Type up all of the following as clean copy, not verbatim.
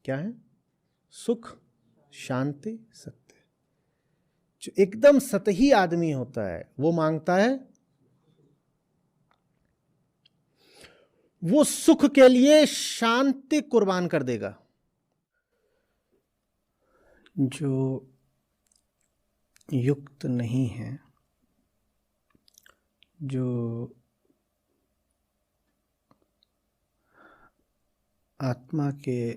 क्या है? सुख, शांति, सत्य। जो एकदम सतही आदमी होता है वो मांगता है, वो सुख के लिए शांति कुर्बान कर देगा। जो युक्त नहीं है, जो आत्मा के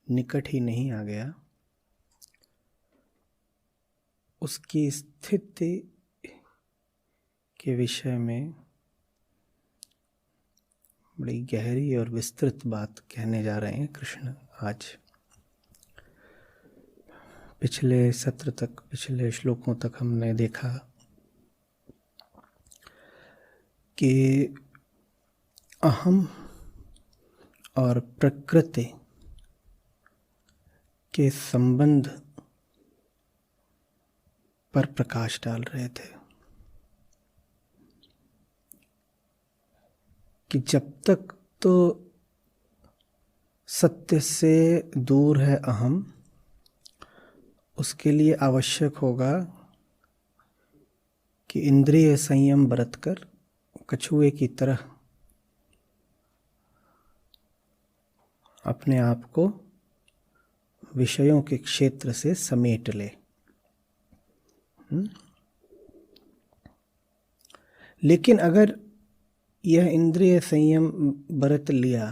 निकट ही नहीं आ गया, उसकी स्थिति के विषय में बड़ी गहरी और विस्तृत बात कहने जा रहे हैं कृष्ण आज। पिछले सत्र तक, पिछले श्लोकों तक हमने देखा कि अहम और प्रकृति के संबंध पर प्रकाश डाल रहे थे कि जब तक तो सत्य से दूर है अहम, उसके लिए आवश्यक होगा कि इंद्रिय संयम बरतकर कछुए की तरह अपने आप को विषयों के क्षेत्र से समेट ले। लेकिन अगर यह इंद्रिय संयम बरत लिया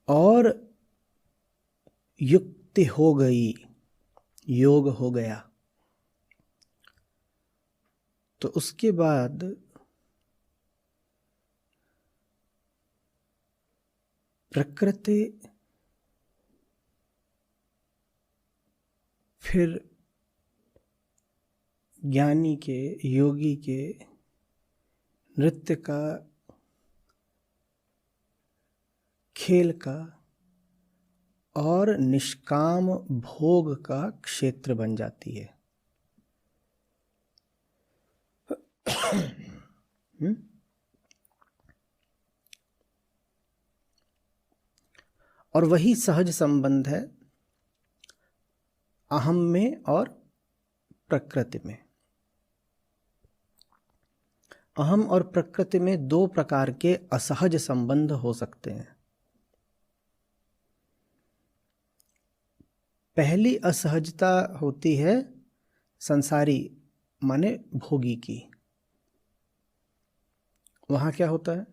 और युक्ति हो गई, योग हो गया, तो उसके बाद प्रकृति फिर ज्ञानी के, योगी के नृत्य का, खेल का और निष्काम भोग का क्षेत्र बन जाती है। और वही सहज संबंध है अहम में और प्रकृति में। अहम और प्रकृति में दो प्रकार के असहज संबंध हो सकते हैं। पहली असहजता होती है संसारी माने भोगी की। वहां क्या होता है?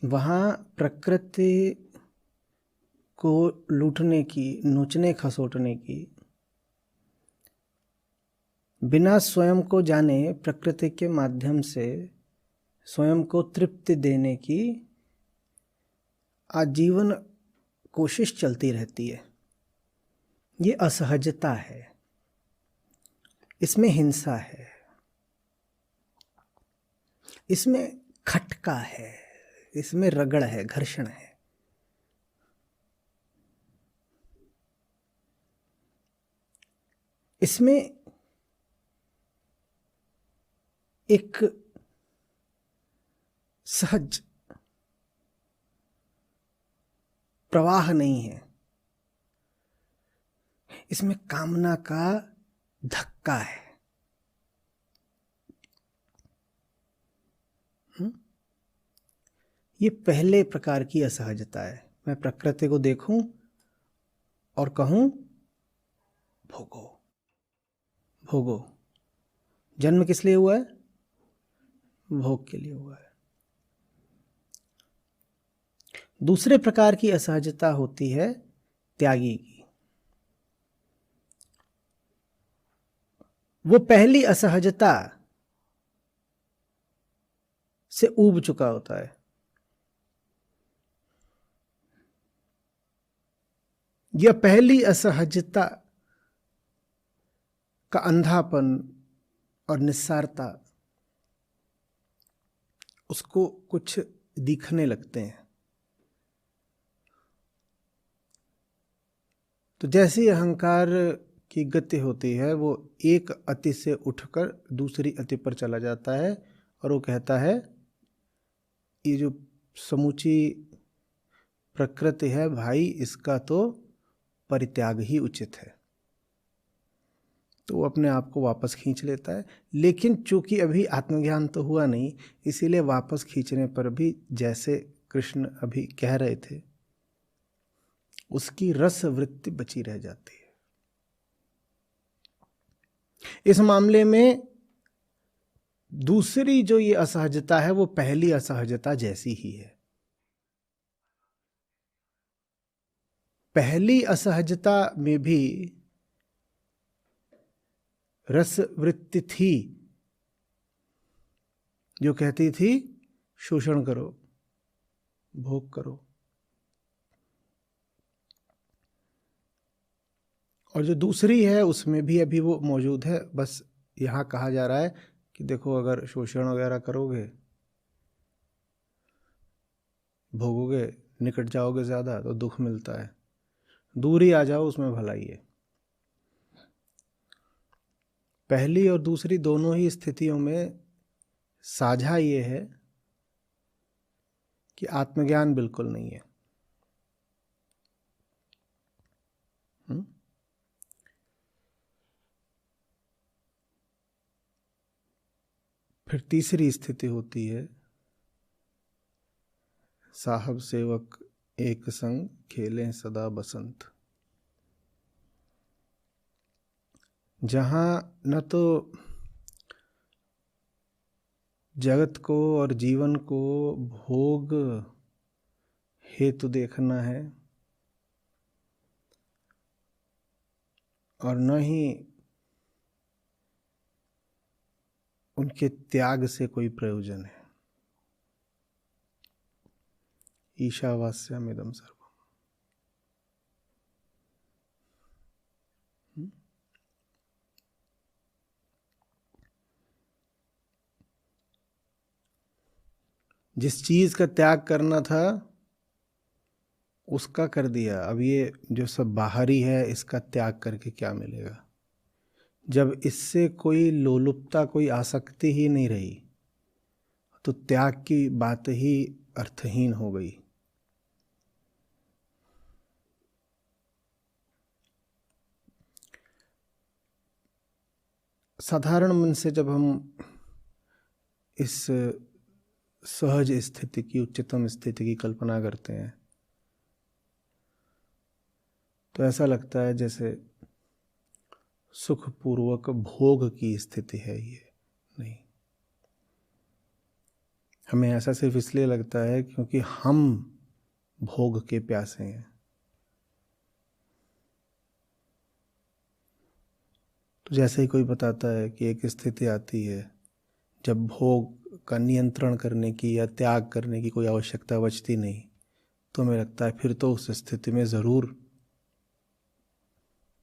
वहां प्रकृति को लूटने की, नोचने खसोटने की, बिना स्वयं को जाने प्रकृति के माध्यम से स्वयं को तृप्ति देने की आजीवन कोशिश चलती रहती है। ये असहजता है, इसमें हिंसा है, इसमें खटका है, इसमें रगड़ है, घर्षण है। इसमें एक सहज प्रवाह नहीं है, इसमें कामना का धक्का है। ये पहले प्रकार की असहजता है। मैं प्रकृति को देखूं और कहूं भोगो भोगो। जन्म किस लिए हुआ है? भोग के लिए हुआ है। दूसरे प्रकार की असहजता होती है त्यागी की। वो पहली असहजता से ऊब चुका होता है। यह पहली असहजता का अंधापन और निस्सारता उसको कुछ दिखने लगते हैं। तो जैसी अहंकार की गति होती है, वो एक अति से उठकर दूसरी अति पर चला जाता है और वो कहता है ये जो समूची प्रकृति है भाई, इसका तो परित्याग ही उचित है। तो वो अपने आप को वापस खींच लेता है। लेकिन चूंकि अभी आत्मज्ञान तो हुआ नहीं, इसीलिए वापस खींचने पर भी जैसे कृष्ण अभी कह रहे थे, उसकी रस वृत्ति बची रह जाती है। इस मामले में दूसरी जो ये असहजता है वो पहली असहजता जैसी ही है। पहली असहजता में भी रस वृत्ति थी जो कहती थी शोषण करो, भोग करो। और जो दूसरी है उसमें भी अभी वो मौजूद है। बस यहाँ कहा जा रहा है कि देखो, अगर शोषण वगैरह करोगे, भोगोगे, निकट जाओगे ज़्यादा तो दुख मिलता है, दूर ही आ जाओ, उसमें भलाई है। पहली और दूसरी दोनों ही स्थितियों में साझा ये है कि आत्मज्ञान बिल्कुल नहीं है। फिर तीसरी स्थिति होती है साहब सेवक एक संग खेलें सदा बसंत, जहाँ न तो जगत को और जीवन को भोग हेतु देखना है और न ही उनके त्याग से कोई प्रयोजन है। ईशावास्यमिदं सर्वम्। जिस चीज का त्याग करना था उसका कर दिया, अब ये जो सब बाहरी है इसका त्याग करके क्या मिलेगा? जब इससे कोई लोलुपता, कोई आसक्ति ही नहीं रही तो त्याग की बात ही अर्थहीन हो गई। साधारण मन से जब हम इस सहज स्थिति की, उच्चतम स्थिति की कल्पना करते हैं तो ऐसा लगता है जैसे सुखपूर्वक भोग की स्थिति है। ये नहीं, हमें ऐसा सिर्फ इसलिए लगता है क्योंकि हम भोग के प्यासे हैं। तो जैसे ही कोई बताता है कि एक स्थिति आती है जब भोग का नियंत्रण करने की या त्याग करने की कोई आवश्यकता बचती नहीं, तो हमें लगता है फिर तो उस स्थिति में ज़रूर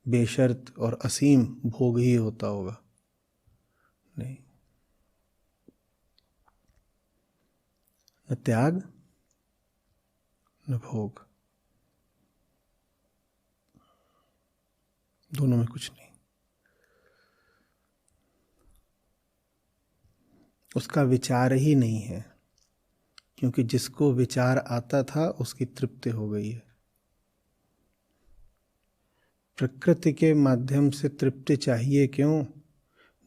बेशर्त और असीम भोग ही होता होगा। नहीं, न त्याग न भोग, दोनों में कुछ नहीं। उसका विचार ही नहीं है, क्योंकि जिसको विचार आता था उसकी तृप्ति हो गई है। प्रकृति के माध्यम से तृप्ति चाहिए क्यों,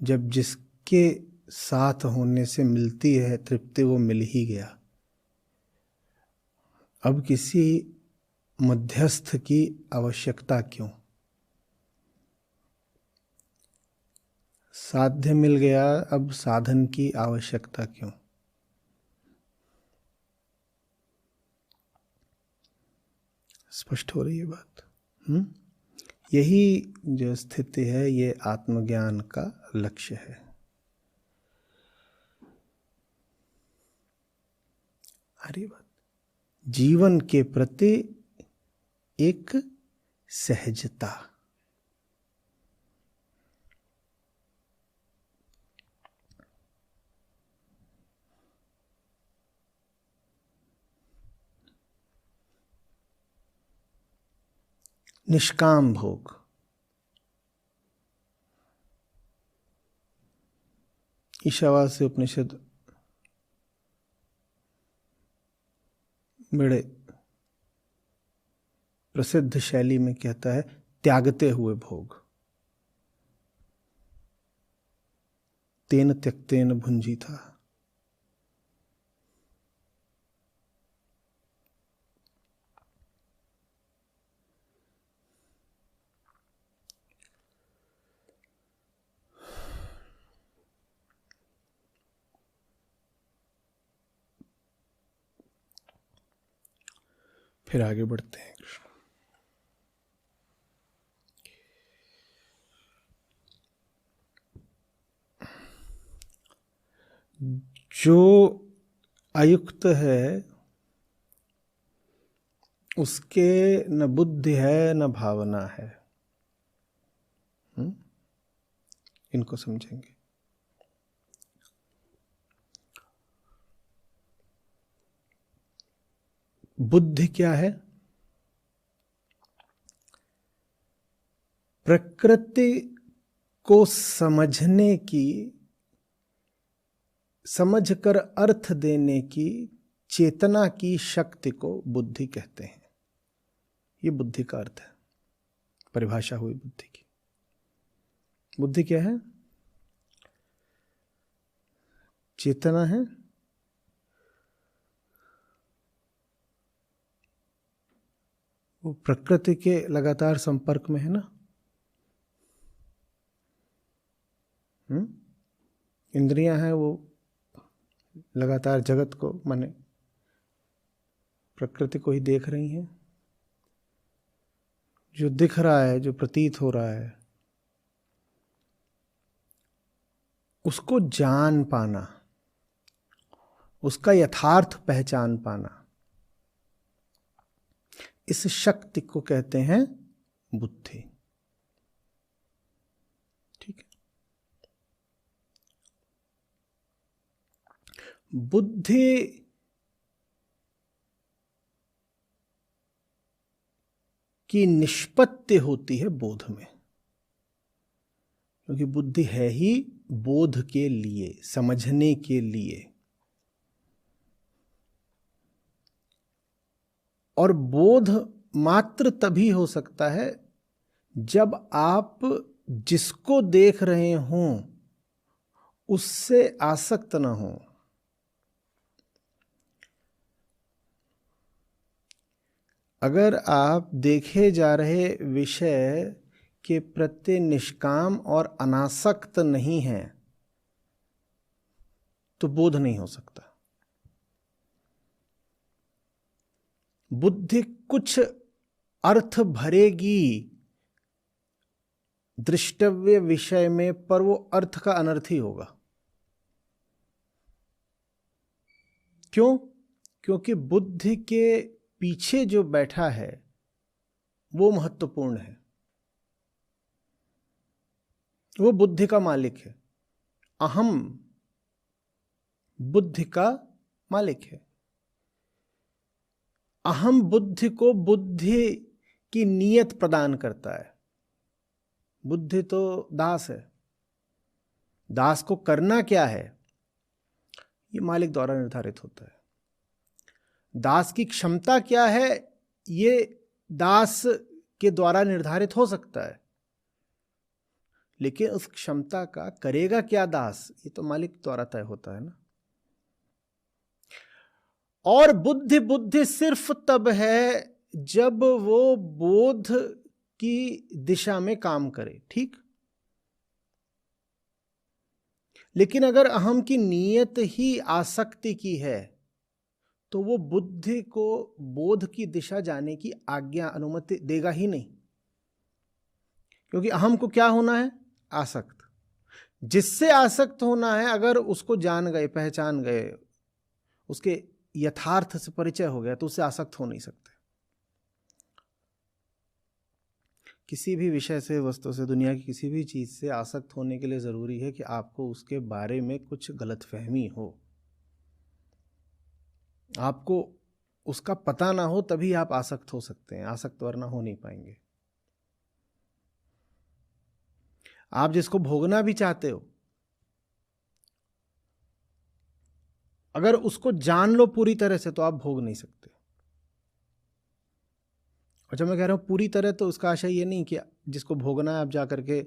जब जिसके साथ होने से मिलती है तृप्ति वो मिल ही गया। अब किसी मध्यस्थ की आवश्यकता क्यों? साध्य मिल गया, अब साधन की आवश्यकता क्यों? स्पष्ट हो रही है बात? यही जो स्थिति है ये आत्मज्ञान का लक्ष्य है। अरे बात, जीवन के प्रति एक सहजता, निष्काम भोग। ईशावास्य उपनिषद बड़े प्रसिद्ध शैली में कहता है त्यागते हुए भोग। तेन त्यक्तेन भुंजी था। फिर आगे बढ़ते हैं। जो अयुक्त है उसके न बुद्धि है न भावना है। इनको समझेंगे। बुद्धि क्या है? प्रकृति को समझने की, समझकर अर्थ देने की चेतना की शक्ति को बुद्धि कहते हैं। ये बुद्धि का अर्थ है, परिभाषा हुई बुद्धि की। बुद्धि क्या है? चेतना है, वो प्रकृति के लगातार संपर्क में है ना। इंद्रियां हैं, वो लगातार जगत को, माने प्रकृति को ही देख रही हैं। जो दिख रहा है, जो प्रतीत हो रहा है, उसको जान पाना, उसका यथार्थ पहचान पाना, इस शक्ति को कहते हैं बुद्धि। ठीक है। बुद्धि की निष्पत्ति होती है बोध में, क्योंकि बुद्धि है ही बोध के लिए, समझने के लिए। और बोध मात्र तभी हो सकता है जब आप जिसको देख रहे हों उससे आसक्त न हो। अगर आप देखे जा रहे विषय के प्रति निष्काम और अनासक्त नहीं हैं तो बोध नहीं हो सकता। बुद्धि कुछ अर्थ भरेगी दृष्टव्य विषय में, पर वो अर्थ का अनर्थी होगा। क्यों? क्योंकि बुद्धि के पीछे जो बैठा है वो महत्वपूर्ण है, वो बुद्धि का मालिक है। अहम बुद्धि का मालिक है। अहम बुद्धि को बुद्धि की नीयत प्रदान करता है। बुद्धि तो दास है। दास को करना क्या है ये मालिक द्वारा निर्धारित होता है। दास की क्षमता क्या है ये दास के द्वारा निर्धारित हो सकता है, लेकिन उस क्षमता का करेगा क्या दास, ये तो मालिक द्वारा तय होता है ना। और बुद्धि सिर्फ तब है जब वो बोध की दिशा में काम करे। ठीक। लेकिन अगर अहम की नीयत ही आसक्ति की है तो वो बुद्धि को बोध की दिशा जाने की आज्ञा, अनुमति देगा ही नहीं। क्योंकि अहम को क्या होना है? आसक्त। जिससे आसक्त होना है, अगर उसको जान गए, पहचान गए, उसके यथार्थ से परिचय हो गया तो उससे आसक्त हो नहीं सकते। किसी भी विषय से, वस्तु से, दुनिया की किसी भी चीज से आसक्त होने के लिए जरूरी है कि आपको उसके बारे में कुछ गलतफहमी हो, आपको उसका पता ना हो, तभी आप आसक्त हो सकते हैं। आसक्त वरना हो नहीं पाएंगे। आप जिसको भोगना भी चाहते हो, अगर उसको जान लो पूरी तरह से तो आप भोग नहीं सकते। और जब मैं कह रहा हूँ पूरी तरह, तो उसका आशय ये नहीं कि जिसको भोगना है आप जा करके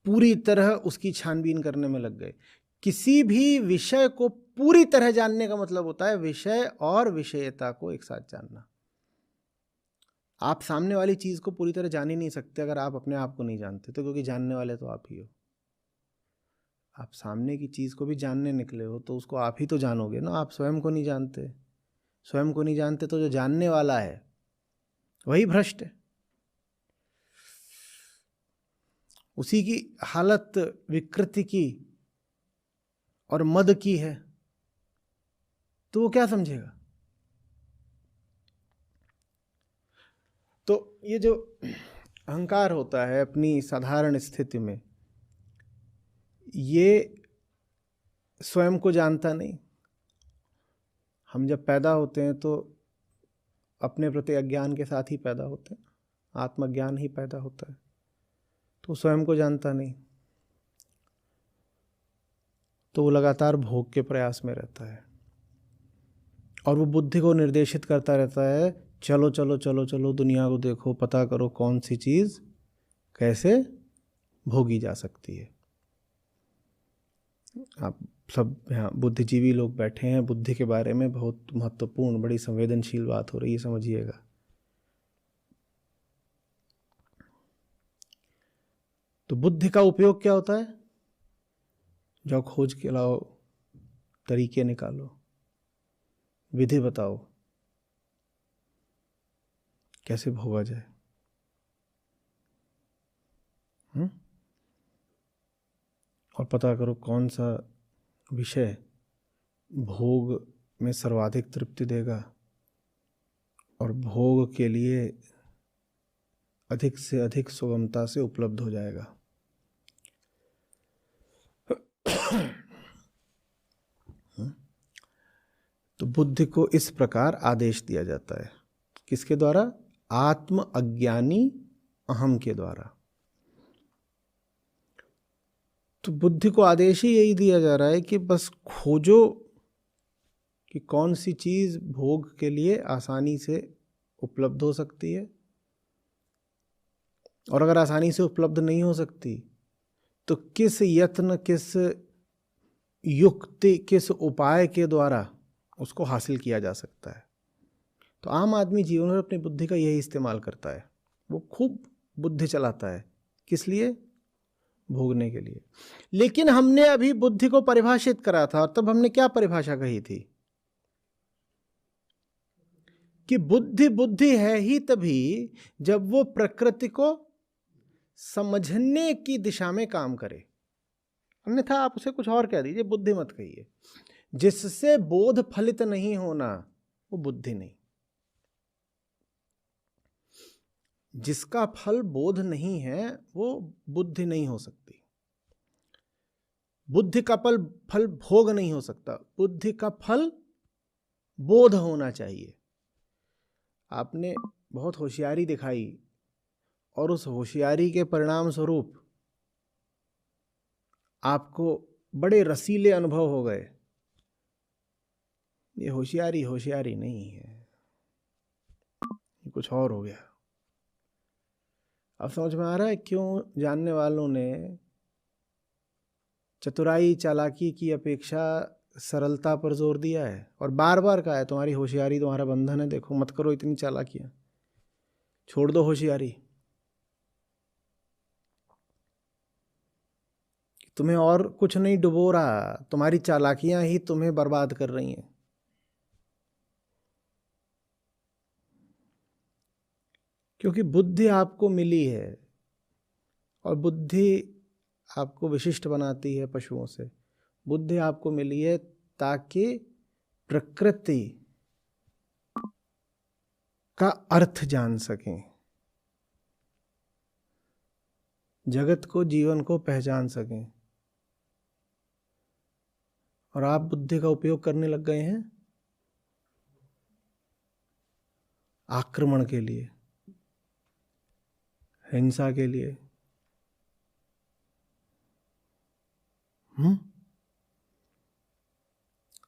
पूरी तरह उसकी छानबीन करने में लग गए। किसी भी विषय को पूरी तरह जानने का मतलब होता है विषय और विषयता को एक साथ जानना। आप सामने वाली चीज को पूरी तरह जान ही नहीं सकते अगर आप अपने आप को नहीं जानते, तो क्योंकि जानने वाले तो आप ही हो। आप सामने की चीज को भी जानने निकले हो तो उसको आप ही तो जानोगे ना, आप स्वयं को नहीं जानते। स्वयं को नहीं जानते तो जो जानने वाला है वही भ्रष्ट है। उसी की हालत विकृति की और मद की है, तो वो क्या समझेगा? तो ये जो अहंकार होता है अपनी साधारण स्थिति में, ये स्वयं को जानता नहीं। हम जब पैदा होते हैं तो अपने प्रति अज्ञान के साथ ही पैदा होते हैं, आत्मज्ञान ही पैदा होता है, तो स्वयं को जानता नहीं, तो वो लगातार भोग के प्रयास में रहता है और वो बुद्धि को निर्देशित करता रहता है, चलो चलो चलो चलो दुनिया को देखो, पता करो कौन सी चीज कैसे भोगी जा सकती है। आप सब यहाँ बुद्धिजीवी लोग बैठे हैं, बुद्धि के बारे में बहुत महत्वपूर्ण बड़ी संवेदनशील बात हो रही है, समझिएगा। तो बुद्धि का उपयोग क्या होता है? जाओ खोज के लाओ, तरीके निकालो, विधि बताओ कैसे भोगा जाए। और पता करो कौन सा विषय भोग में सर्वाधिक तृप्ति देगा और भोग के लिए अधिक से अधिक सुगमता से उपलब्ध हो जाएगा। तो बुद्धि को इस प्रकार आदेश दिया जाता है, किसके द्वारा? आत्म अज्ञानी अहम के द्वारा। तो बुद्धि को आदेश ही यही दिया जा रहा है कि बस खोजो कि कौन सी चीज भोग के लिए आसानी से उपलब्ध हो सकती है, और अगर आसानी से उपलब्ध नहीं हो सकती तो किस यत्न, किस युक्ति, किस उपाय के द्वारा उसको हासिल किया जा सकता है। तो आम आदमी जीवन में अपनी बुद्धि का यही इस्तेमाल करता है, वो खूब बुद्धि चलाता है। किस लिए? भोगने के लिए। लेकिन हमने अभी बुद्धि को परिभाषित करा था, और तब हमने क्या परिभाषा कही थी कि बुद्धि बुद्धि है ही तभी जब वो प्रकृति को समझने की दिशा में काम करे। अन्यथा आप उसे कुछ और कह दीजिए, बुद्धि मत कहिए। जिससे बोध फलित नहीं होना वो बुद्धि नहीं। जिसका फल बोध नहीं है वो बुद्धि नहीं हो सकती। बुद्धि का फल भोग नहीं हो सकता, बुद्धि का फल बोध होना चाहिए। आपने बहुत होशियारी दिखाई और उस होशियारी के परिणाम स्वरूप आपको बड़े रसीले अनुभव हो गए, ये होशियारी होशियारी नहीं है, ये कुछ और हो गया। अब समझ में आ रहा है क्यों जानने वालों ने चतुराई चालाकी की अपेक्षा सरलता पर जोर दिया है, और बार बार कहा है तुम्हारी होशियारी तुम्हारा बंधन है, देखो मत करो इतनी चालाकियां, छोड़ दो होशियारी, तुम्हें और कुछ नहीं डुबो रहा, तुम्हारी चालाकियां ही तुम्हें बर्बाद कर रही हैं। क्योंकि बुद्धि आपको मिली है, और बुद्धि आपको विशिष्ट बनाती है पशुओं से। बुद्धि आपको मिली है ताकि प्रकृति का अर्थ जान सकें, जगत को, जीवन को पहचान सकें। और आप बुद्धि का उपयोग करने लग गए हैं आक्रमण के लिए, हिंसा के लिए।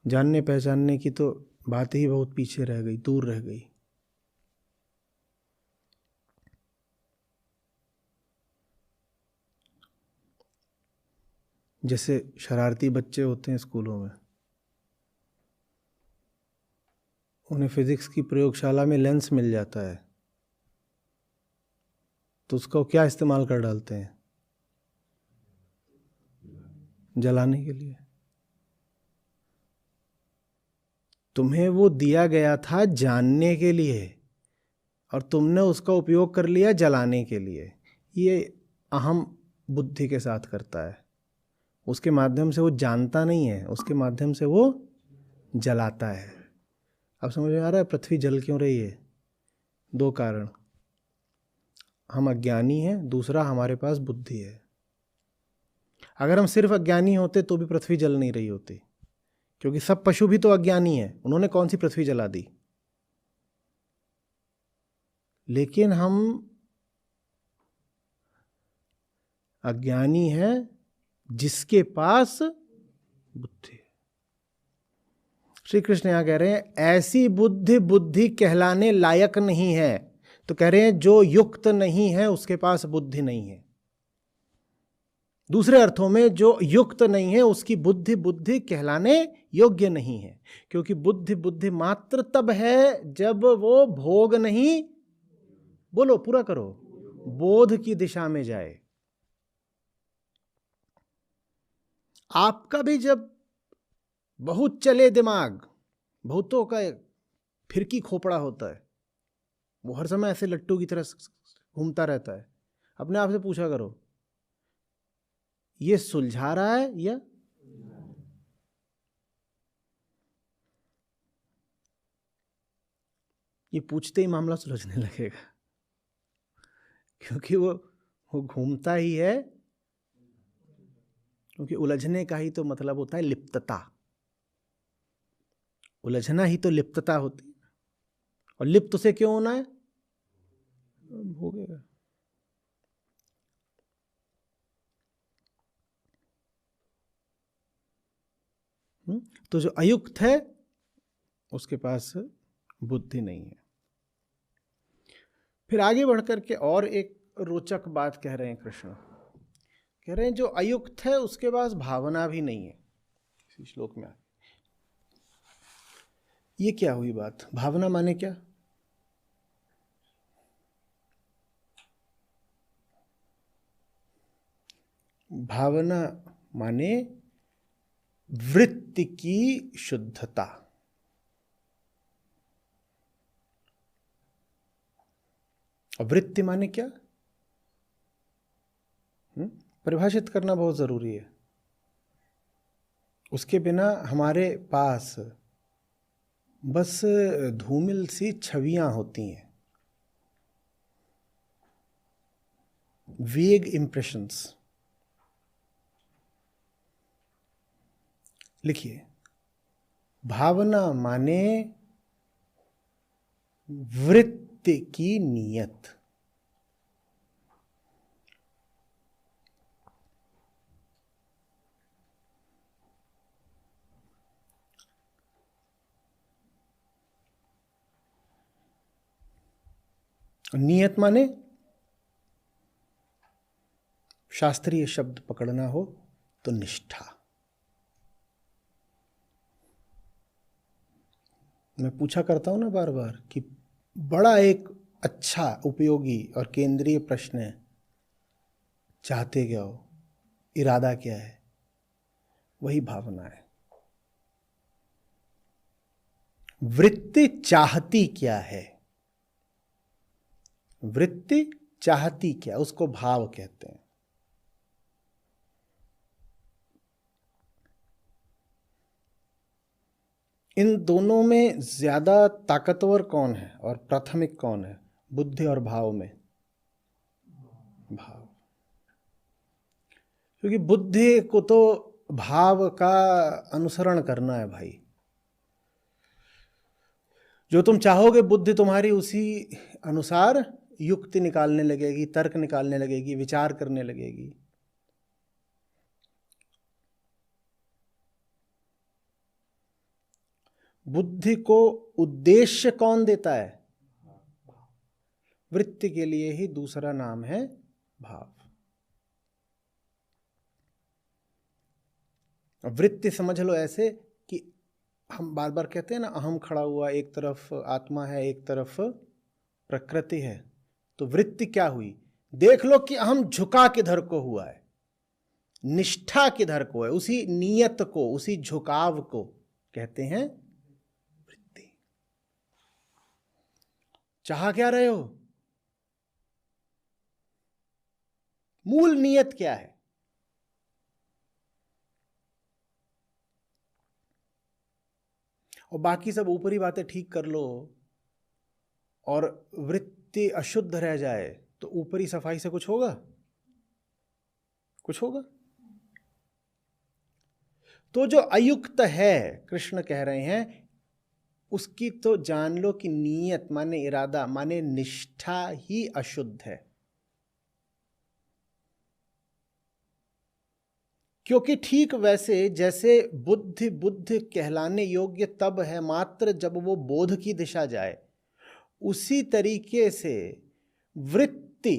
जानने पहचानने की तो बात ही बहुत पीछे रह गई, दूर रह गई। जैसे शरारती बच्चे होते हैं स्कूलों में, उन्हें फिजिक्स की प्रयोगशाला में लेंस मिल जाता है, तो उसका क्या इस्तेमाल कर डालते हैं? जलाने के लिए। तुम्हें वो दिया गया था जानने के लिए और तुमने उसका उपयोग कर लिया जलाने के लिए। ये अहम बुद्धि के साथ करता है। उसके माध्यम से वो जानता नहीं है, उसके माध्यम से वो जलाता है। अब समझ में आ रहा है पृथ्वी जल क्यों रही है? 2 कारण, हम अज्ञानी हैं, दूसरा हमारे पास बुद्धि है। अगर हम सिर्फ अज्ञानी होते तो भी पृथ्वी जल नहीं रही होती, क्योंकि सब पशु भी तो अज्ञानी है, उन्होंने कौन सी पृथ्वी जला दी। लेकिन हम अज्ञानी हैं जिसके पास बुद्धि है। श्री कृष्ण यहां कह रहे हैं ऐसी बुद्धि बुद्धि कहलाने लायक नहीं है। तो कह रहे हैं जो युक्त नहीं है उसके पास बुद्धि नहीं है। दूसरे अर्थों में जो युक्त नहीं है उसकी बुद्धि बुद्धि कहलाने योग्य नहीं है, क्योंकि बुद्धि बुद्धि मात्र तब है जब वो भोग नहीं, बोलो पूरा करो, बोध की दिशा में जाए। आपका भी जब बहुत चले दिमाग, बहुतों का फिरकी खोपड़ा होता है, वो हर समय ऐसे लट्टू की तरह घूमता रहता है, अपने आप से पूछा करो ये सुलझा रहा है या ये पूछते ही मामला सुलझने लगेगा, क्योंकि वो घूमता ही है। क्योंकि उलझने का ही तो मतलब होता है लिप्तता, उलझना ही तो लिप्तता होती है। और लिप्त से क्यों होना है? भोगेगा। तो जो अयुक्त है उसके पास बुद्धि नहीं है। फिर आगे बढ़कर के और एक रोचक बात कह रहे हैं कृष्ण, कह रहे हैं जो अयुक्त है उसके पास भावना भी नहीं है। इसी श्लोक में ये क्या हुई बात? भावना माने क्या? भावना माने वृत्ति की शुद्धता। वृत्ति माने क्या? परिभाषित करना बहुत जरूरी है। उसके बिना हमारे पास बस धूमिल सी छवियां होती हैं, वेग इंप्रेशंस। लिखिए, भावना माने वृत्ति की नियत। नियत माने शास्त्रीय शब्द पकड़ना हो तो निष्ठा। मैं पूछा करता हूं ना बार बार कि बड़ा एक अच्छा उपयोगी और केंद्रीय प्रश्न है, चाहते क्या हो, इरादा क्या है? वही भावना है। वृत्ति चाहती क्या है? वृत्ति चाहती क्या, उसको भाव कहते हैं। इन दोनों में ज्यादा ताकतवर कौन है और प्राथमिक कौन है? बुद्धि और भाव में भाव। क्योंकि बुद्धि को तो भाव का अनुसरण करना है भाई। जो तुम चाहोगे बुद्धि तुम्हारी उसी अनुसार युक्ति निकालने लगेगी, तर्क निकालने लगेगी, विचार करने लगेगी। बुद्धि को उद्देश्य कौन देता है? वृत्ति के लिए ही दूसरा नाम है भाव। वृत्ति समझ लो ऐसे कि हम बार बार कहते हैं ना, अहम खड़ा हुआ, एक तरफ आत्मा है एक तरफ प्रकृति है। तो वृत्ति क्या हुई? देख लो कि अहम झुका किधर को हुआ है, निष्ठा किधर को है, उसी नियत को, उसी झुकाव को कहते हैं वृत्ति। चाह क्या रहे हो? मूल नियत क्या है? और बाकी सब ऊपरी बातें ठीक कर लो और वृत्ति अशुद्ध रह जाए तो ऊपरी सफाई से कुछ होगा? कुछ होगा? तो जो अयुक्त है, कृष्ण कह रहे हैं, उसकी तो जान लो कि नियत माने इरादा माने निष्ठा ही अशुद्ध है। क्योंकि ठीक वैसे जैसे बुद्धि बुद्धि कहलाने योग्य तब है मात्र जब वो बोध की दिशा जाए, उसी तरीके से वृत्ति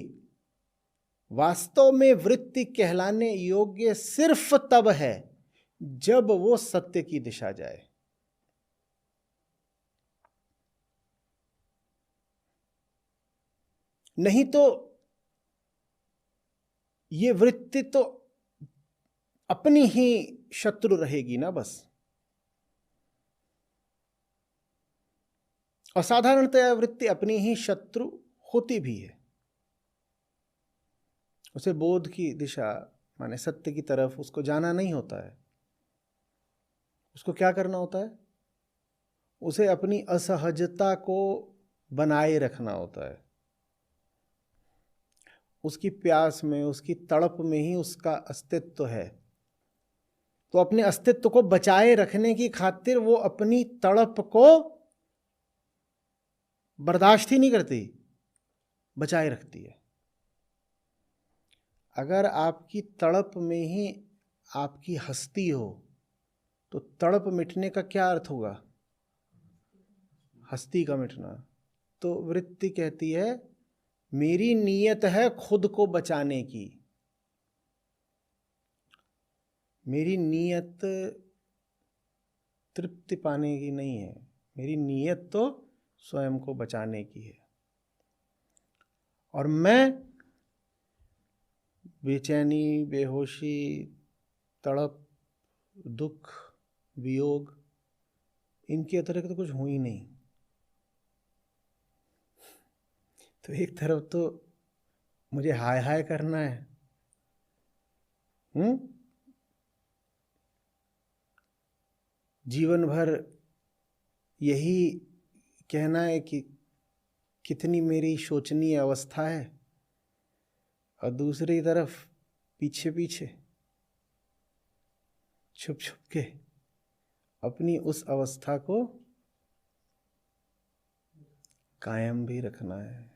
वास्तव में वृत्ति कहलाने योग्य सिर्फ तब है जब वो सत्य की दिशा जाए। नहीं तो ये वृत्ति तो अपनी ही शत्रु रहेगी ना बस। और साधारणतः वृत्ति अपनी ही शत्रु होती भी है। उसे बोध की दिशा माने सत्य की तरफ उसको जाना नहीं होता है। उसको क्या करना होता है? उसे अपनी असहजता को बनाए रखना होता है। उसकी प्यास में, उसकी तड़प में ही उसका अस्तित्व है। तो अपने अस्तित्व को बचाए रखने की खातिर वो अपनी तड़प को बर्दाश्त ही नहीं करती, बचाए रखती है। अगर आपकी तड़प में ही आपकी हस्ती हो तो तड़प मिटने का क्या अर्थ होगा? हस्ती का मिटना। तो वृत्ति कहती है मेरी नीयत है खुद को बचाने की, मेरी नीयत तृप्ति पाने की नहीं है, मेरी नीयत तो स्वयं को बचाने की है। और मैं बेचैनी, बेहोशी, तड़प, दुख, वियोग, इनके अतिरिक्त तो कुछ हुई ही नहीं। तो एक तरफ तो मुझे हाय हाय करना है, जीवन भर यही कहना है कि कितनी मेरी शोचनीय अवस्था है, और दूसरी तरफ पीछे पीछे छुप छुप के अपनी उस अवस्था को कायम भी रखना है।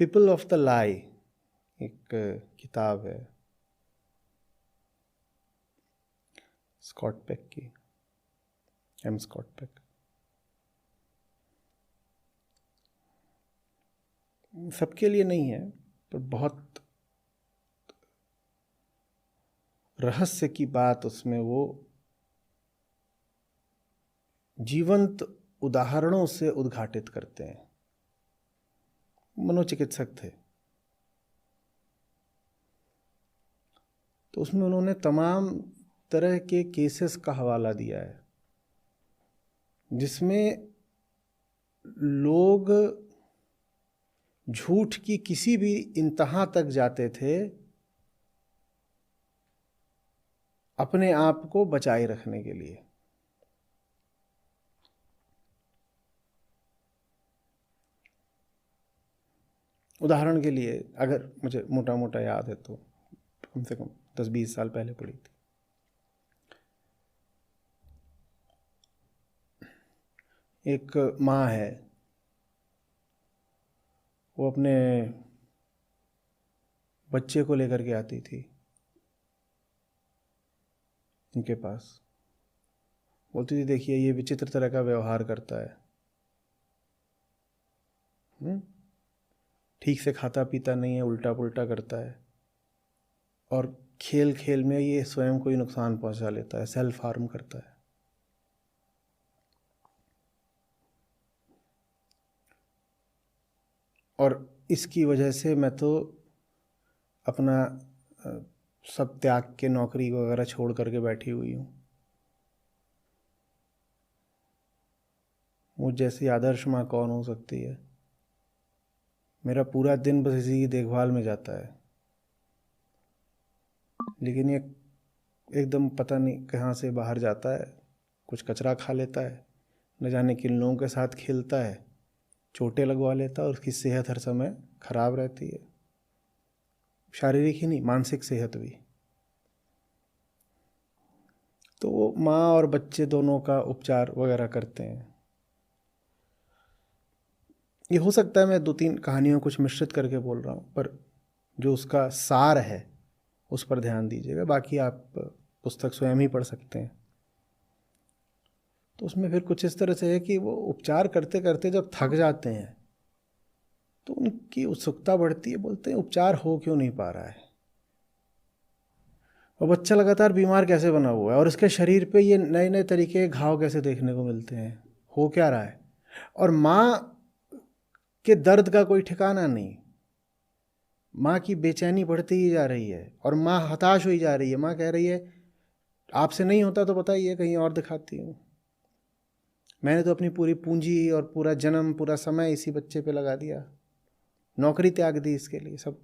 पीपल ऑफ द लाई एक किताब है स्कॉट पेक की, एम स्कॉट पेक। सबके लिए नहीं है पर बहुत रहस्य की बात उसमें वो जीवंत उदाहरणों से उद्घाटित करते हैं। मनोचिकित्सक थे, तो उसमें उन्होंने तमाम तरह के केसेस का हवाला दिया है जिसमें लोग झूठ की किसी भी इंतहा तक जाते थे अपने आप को बचाए रखने के लिए। उदाहरण के लिए, अगर मुझे मोटा मोटा याद है तो कम से कम 10-20 साल पहले पढ़ी थी। एक माँ है, वो अपने बच्चे को लेकर के आती थी इनके पास, बोलती थी देखिए ये विचित्र तरह का व्यवहार करता है, ठीक से खाता पीता नहीं है, उल्टा पुल्टा करता है, और खेल खेल में ये स्वयं को ही नुकसान पहुंचा लेता है, सेल्फ हार्म करता है। और इसकी वजह से मैं तो अपना सब त्याग के नौकरी वगैरह छोड़ करके बैठी हुई हूँ। मुझ जैसी आदर्श माँ कौन हो सकती है। मेरा पूरा दिन बस इसी की देखभाल में जाता है, लेकिन ये एकदम पता नहीं कहाँ से बाहर जाता है, कुछ कचरा खा लेता है, न जाने किन लोगों के साथ खेलता है, चोटें लगवा लेता है और उसकी सेहत हर समय खराब रहती है, शारीरिक ही नहीं मानसिक सेहत भी। तो वो माँ और बच्चे दोनों का उपचार वगैरह करते हैं। ये हो सकता है मैं 2-3 कहानियों कुछ मिश्रित करके बोल रहा हूँ, पर जो उसका सार है उस पर ध्यान दीजिएगा, बाकी आप पुस्तक स्वयं ही पढ़ सकते हैं। तो उसमें फिर कुछ इस तरह से है कि वो उपचार करते करते जब थक जाते हैं तो उनकी उत्सुकता बढ़ती है, बोलते हैं उपचार हो क्यों नहीं पा रहा है, और बच्चा लगातार बीमार कैसे बना हुआ है, और इसके शरीर पे ये नए नए तरीके के घाव कैसे देखने को मिलते हैं, हो क्या रहा है। और माँ के दर्द का कोई ठिकाना नहीं, माँ की बेचैनी बढ़ती ही जा रही है और माँ हताश हुई जा रही है। माँ कह रही है आपसे नहीं होता तो बताइए, कहीं और दिखाती हूँ, मैंने तो अपनी पूरी पूंजी और पूरा जन्म पूरा समय इसी बच्चे पे लगा दिया, नौकरी त्याग दी इसके लिए सब।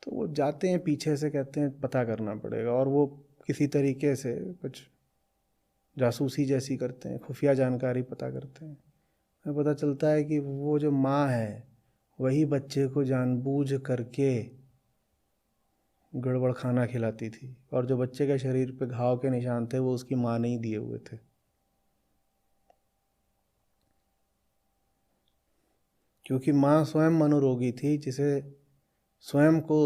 तो वो जाते हैं पीछे से, कहते हैं पता करना पड़ेगा, और वो किसी तरीके से कुछ जासूसी जैसी करते हैं, खुफिया जानकारी पता करते हैं। हमें पता चलता है कि वो जो माँ है वही बच्चे को जानबूझ करके गड़बड़ खाना खिलाती थी, और जो बच्चे के शरीर पे घाव के निशान थे वो उसकी माँ ने ही दिए हुए थे। क्योंकि माँ स्वयं मनोरोगी थी, जिसे स्वयं को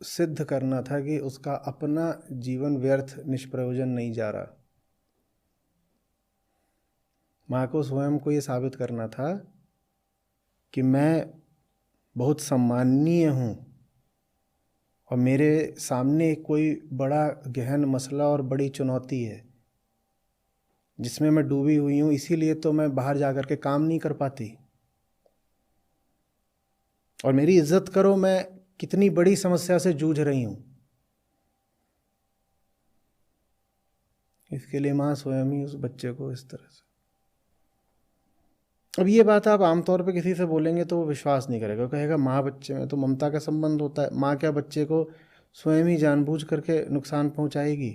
सिद्ध करना था कि उसका अपना जीवन व्यर्थ निष्प्रयोजन नहीं जा रहा। माँ को स्वयं को ये साबित करना था कि मैं बहुत सम्माननीय हूँ और मेरे सामने कोई बड़ा गहन मसला और बड़ी चुनौती है जिसमें मैं डूबी हुई हूँ, इसीलिए तो मैं बाहर जाकर के काम नहीं कर पाती। और मेरी इज्जत करो, मैं कितनी बड़ी समस्या से जूझ रही हूँ। इसके लिए माँ स्वयं ही उस बच्चे को इस तरह से। अब ये बात आप आमतौर पे किसी से बोलेंगे तो वो विश्वास नहीं करेगा, कहेगा माँ बच्चे में तो ममता का संबंध होता है, माँ क्या बच्चे को स्वयं ही जानबूझ करके नुकसान पहुँचाएगी।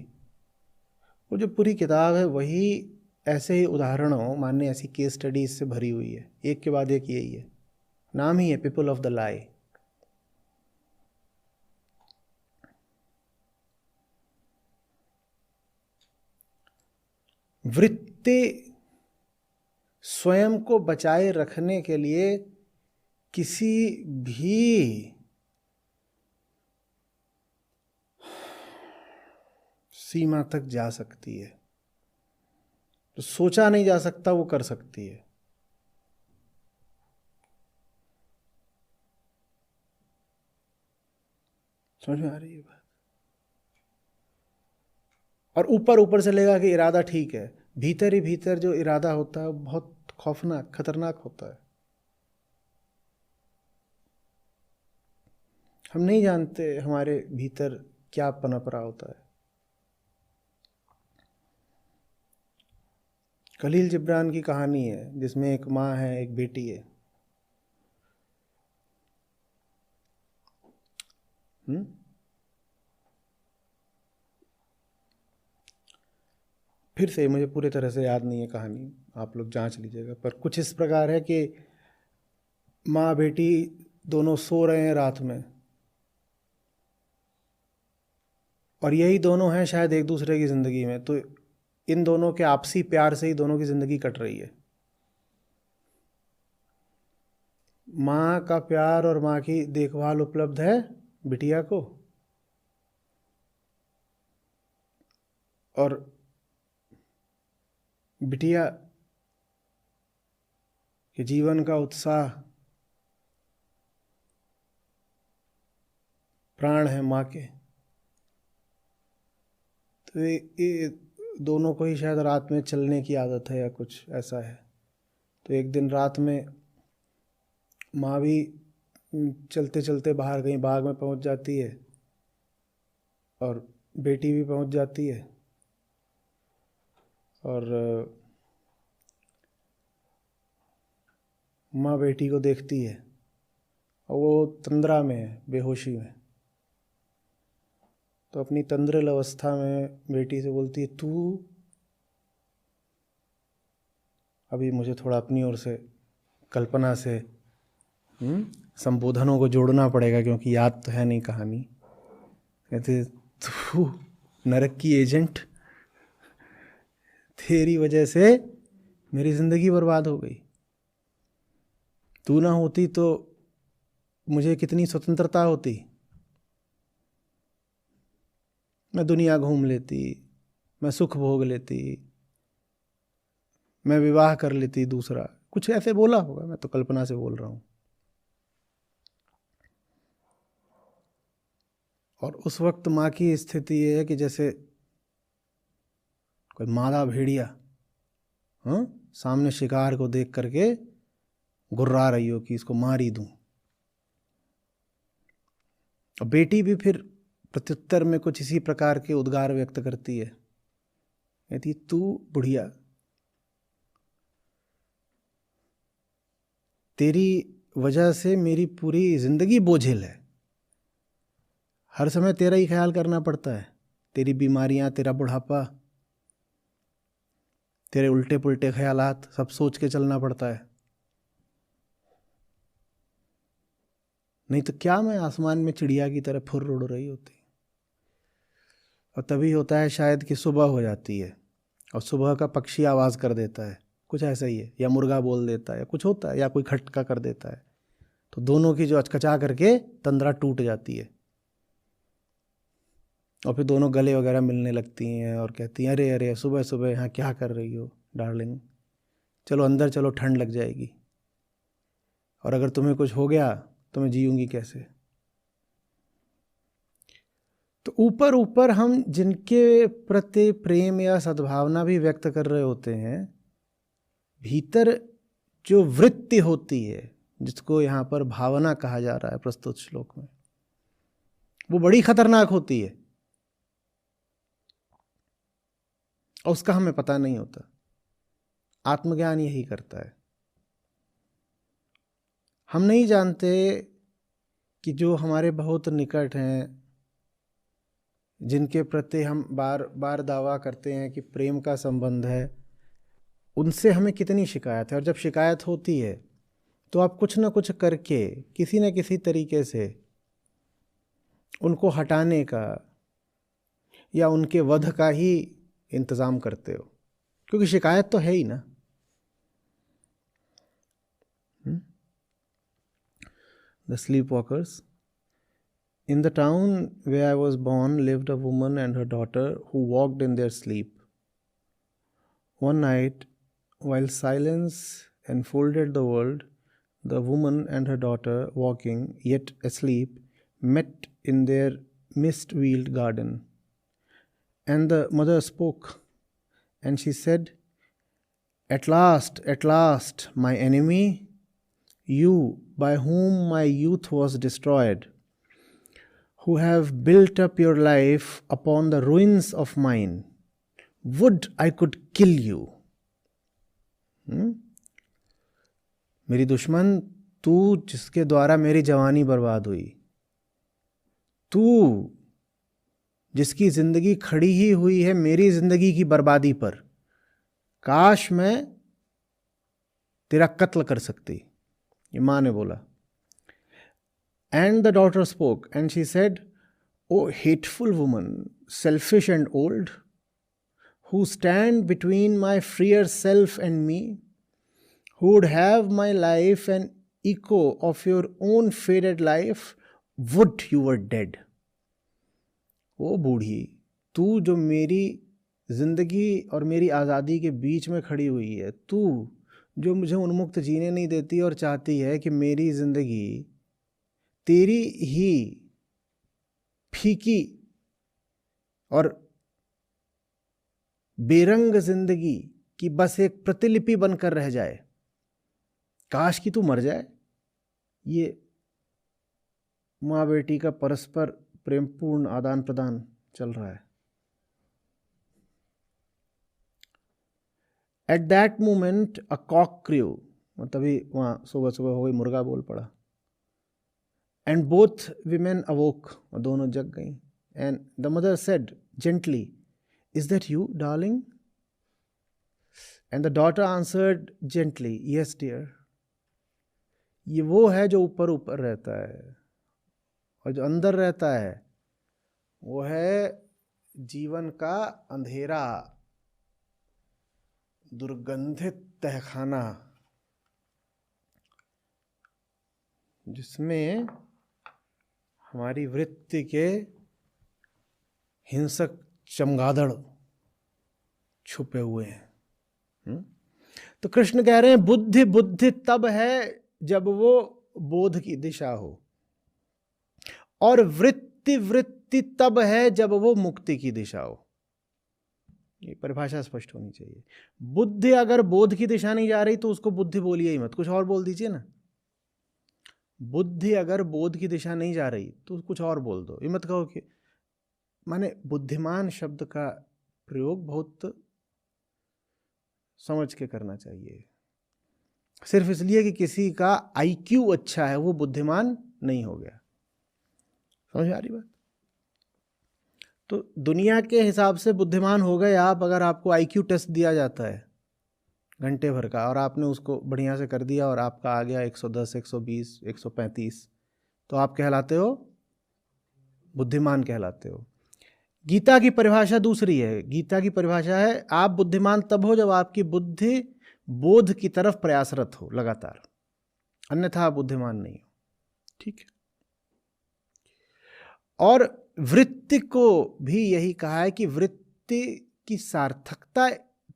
वो जो पूरी किताब है वही ऐसे ही उदाहरणों मानने ऐसी केस स्टडीज से भरी हुई है, एक के बाद एक यही है, नाम ही है पीपल ऑफ द लाई। वृत्ति स्वयं को बचाए रखने के लिए किसी भी सीमा तक जा सकती है, तो सोचा नहीं जा सकता वो कर सकती है। समझ में आ रही है बात। और ऊपर ऊपर से लेगा कि इरादा ठीक है, भीतर ही भीतर जो इरादा होता है बहुत खौफनाक खतरनाक होता है। हम नहीं जानते हमारे भीतर क्या पनप रहा होता है। खलील जिब्रान की कहानी है जिसमें एक माँ है, एक बेटी है। फिर से मुझे पूरी तरह से याद नहीं है कहानी, आप लोग जांच लीजिएगा, पर कुछ इस प्रकार है कि माँ बेटी दोनों सो रहे हैं रात में, और यही दोनों हैं शायद एक दूसरे की ज़िंदगी में, तो इन दोनों के आपसी प्यार से ही दोनों की ज़िंदगी कट रही है। माँ का प्यार और माँ की देखभाल उपलब्ध है बिटिया को, और बिटिया के जीवन का उत्साह प्राण है माँ के। तो ये दोनों को ही शायद रात में चलने की आदत है या कुछ ऐसा है। तो एक दिन रात में माँ भी चलते चलते बाहर कहीं बाग में पहुँच जाती है और बेटी भी पहुँच जाती है, और माँ बेटी को देखती है और वो तंद्रा में है, बेहोशी में। तो अपनी तंद्रिल अवस्था में बेटी से बोलती है, तू अभी मुझे थोड़ा अपनी ओर से कल्पना से संबोधनों को जोड़ना पड़ेगा क्योंकि याद तो है नहीं कहानी। कहते तू नरक की एजेंट, तेरी वजह से मेरी ज़िंदगी बर्बाद हो गई। तू ना होती तो मुझे कितनी स्वतंत्रता होती, मैं दुनिया घूम लेती, मैं सुख भोग लेती, मैं विवाह कर लेती दूसरा। कुछ ऐसे बोला होगा, मैं तो कल्पना से बोल रहा हूँ। और उस वक्त माँ की स्थिति ये है कि जैसे कोई मादा भेड़िया सामने शिकार को देख करके गुर्रा रही हो कि इसको मार ही दूं। और बेटी भी फिर प्रत्युत्तर में कुछ इसी प्रकार के उद्गार व्यक्त करती है, कहती तू बुढ़िया, तेरी वजह से मेरी पूरी जिंदगी बोझिल है, हर समय तेरा ही ख्याल करना पड़ता है, तेरी बीमारियां, तेरा बुढ़ापा, तेरे उल्टे पुल्टे ख्यालात सब सोच के चलना पड़ता है। नहीं तो क्या मैं आसमान में चिड़िया की तरह फुर्र उड़ रही होती। और तभी होता है शायद कि सुबह हो जाती है और सुबह का पक्षी आवाज़ कर देता है, कुछ ऐसा ही है, या मुर्गा बोल देता है, या कुछ होता है, या कोई खटका कर देता है। तो दोनों की जो अचकचा करके तंद्रा टूट जाती है और फिर दोनों गले वगैरह मिलने लगती हैं और कहती हैं, अरे अरे सुबह सुबह यहाँ क्या कर रही हो डार्लिंग, चलो अंदर चलो, ठंड लग जाएगी, और अगर तुम्हें कुछ हो गया तो मैं जीऊँगी कैसे। तो ऊपर ऊपर हम जिनके प्रति प्रेम या सद्भावना भी व्यक्त कर रहे होते हैं, भीतर जो वृत्ति होती है, जिसको यहाँ पर भावना कहा जा रहा है प्रस्तुत श्लोक में, वो बड़ी खतरनाक होती है और उसका हमें पता नहीं होता। आत्मज्ञान यही करता है। हम नहीं जानते कि जो हमारे बहुत निकट हैं, जिनके प्रति हम बार बार दावा करते हैं कि प्रेम का संबंध है, उनसे हमें कितनी शिकायत है। और जब शिकायत होती है तो आप कुछ ना कुछ करके किसी न किसी तरीके से उनको हटाने का या उनके वध का ही इंतज़ाम करते हो, क्योंकि शिकायत तो है ही ना। The sleepwalkers. In the town where I was born lived a woman and her daughter who walked in their sleep. One night, while silence enfolded the world, the woman and her daughter, walking yet asleep, met in their mist-veiled garden. And the mother spoke, and she said, at last, my enemy, you by whom my youth was destroyed, who have built up your life upon the ruins of mine, would I could kill you. मेरी दुश्मन, तू जिसके द्वारा मेरी जवानी बर्बाद हुई, तू जिसकी जिंदगी खड़ी ही हुई है मेरी जिंदगी की बर्बादी पर, काश मैं तेरा कत्ल कर सकती। ये माँ ने बोला। And the daughter spoke, and she said, O hateful woman, selfish and old, who stand between my freer self and me, who would have my life an echo of your own faded life, would you were dead. ओ बूढ़ी, तू जो मेरी जिंदगी और मेरी आज़ादी के बीच में खड़ी हुई है, तू जो मुझे उन्मुक्त जीने नहीं देती और चाहती है कि मेरी जिंदगी तेरी ही फीकी और बेरंग जिंदगी की बस एक प्रतिलिपि बनकर रह जाए। काश कि तू मर जाए। ये माँ बेटी का परस्पर प्रेमपूर्ण आदान प्रदान चल रहा है। At that moment a cock crew, तभी वहां सुबह सुबह हो गई, मुर्गा बोल पड़ा। एंड बोथ विमेन अवोक, और दोनों जग गई। And the mother said gently, is that you darling? And the daughter answered gently, yes dear. ये वो है जो ऊपर ऊपर रहता है, और जो अंदर रहता है वो है जीवन का अंधेरा, दुर्गंधित तहखाना, जिसमें हमारी वृत्ति के हिंसक चमगादड़ छुपे हुए हैं। तो कृष्ण कह रहे हैं बुद्धि बुद्धि तब है जब वो बोध की दिशा हो, और वृत्ति वृत्ति तब है जब वो मुक्ति की दिशा हो। ये परिभाषा स्पष्ट होनी चाहिए। बुद्धि अगर बोध की दिशा नहीं जा रही तो उसको बुद्धि बोलिए ही मत, कुछ और बोल दीजिए ना। बुद्धि अगर बोध की दिशा नहीं जा रही तो कुछ और बोल दो, ये मत कहो कि, माने बुद्धिमान शब्द का प्रयोग बहुत समझ के करना चाहिए। सिर्फ इसलिए कि किसी का आईक्यू अच्छा है वो बुद्धिमान नहीं हो गया। समझ आ रही बात? तो दुनिया के हिसाब से बुद्धिमान हो गए आप अगर आपको आईक्यू टेस्ट दिया जाता है घंटे भर का, और आपने उसको बढ़िया से कर दिया और आपका आ गया 110, 120, 135, तो आप कहलाते हो बुद्धिमान कहलाते हो। गीता की परिभाषा दूसरी है। गीता की परिभाषा है आप बुद्धिमान तब हो जब आपकी बुद्धि बोध की तरफ प्रयासरत हो लगातार, अन्यथा आप बुद्धिमान नहीं हो। ठीक है। और वृत्ति को भी यही कहा है कि वृत्ति की सार्थकता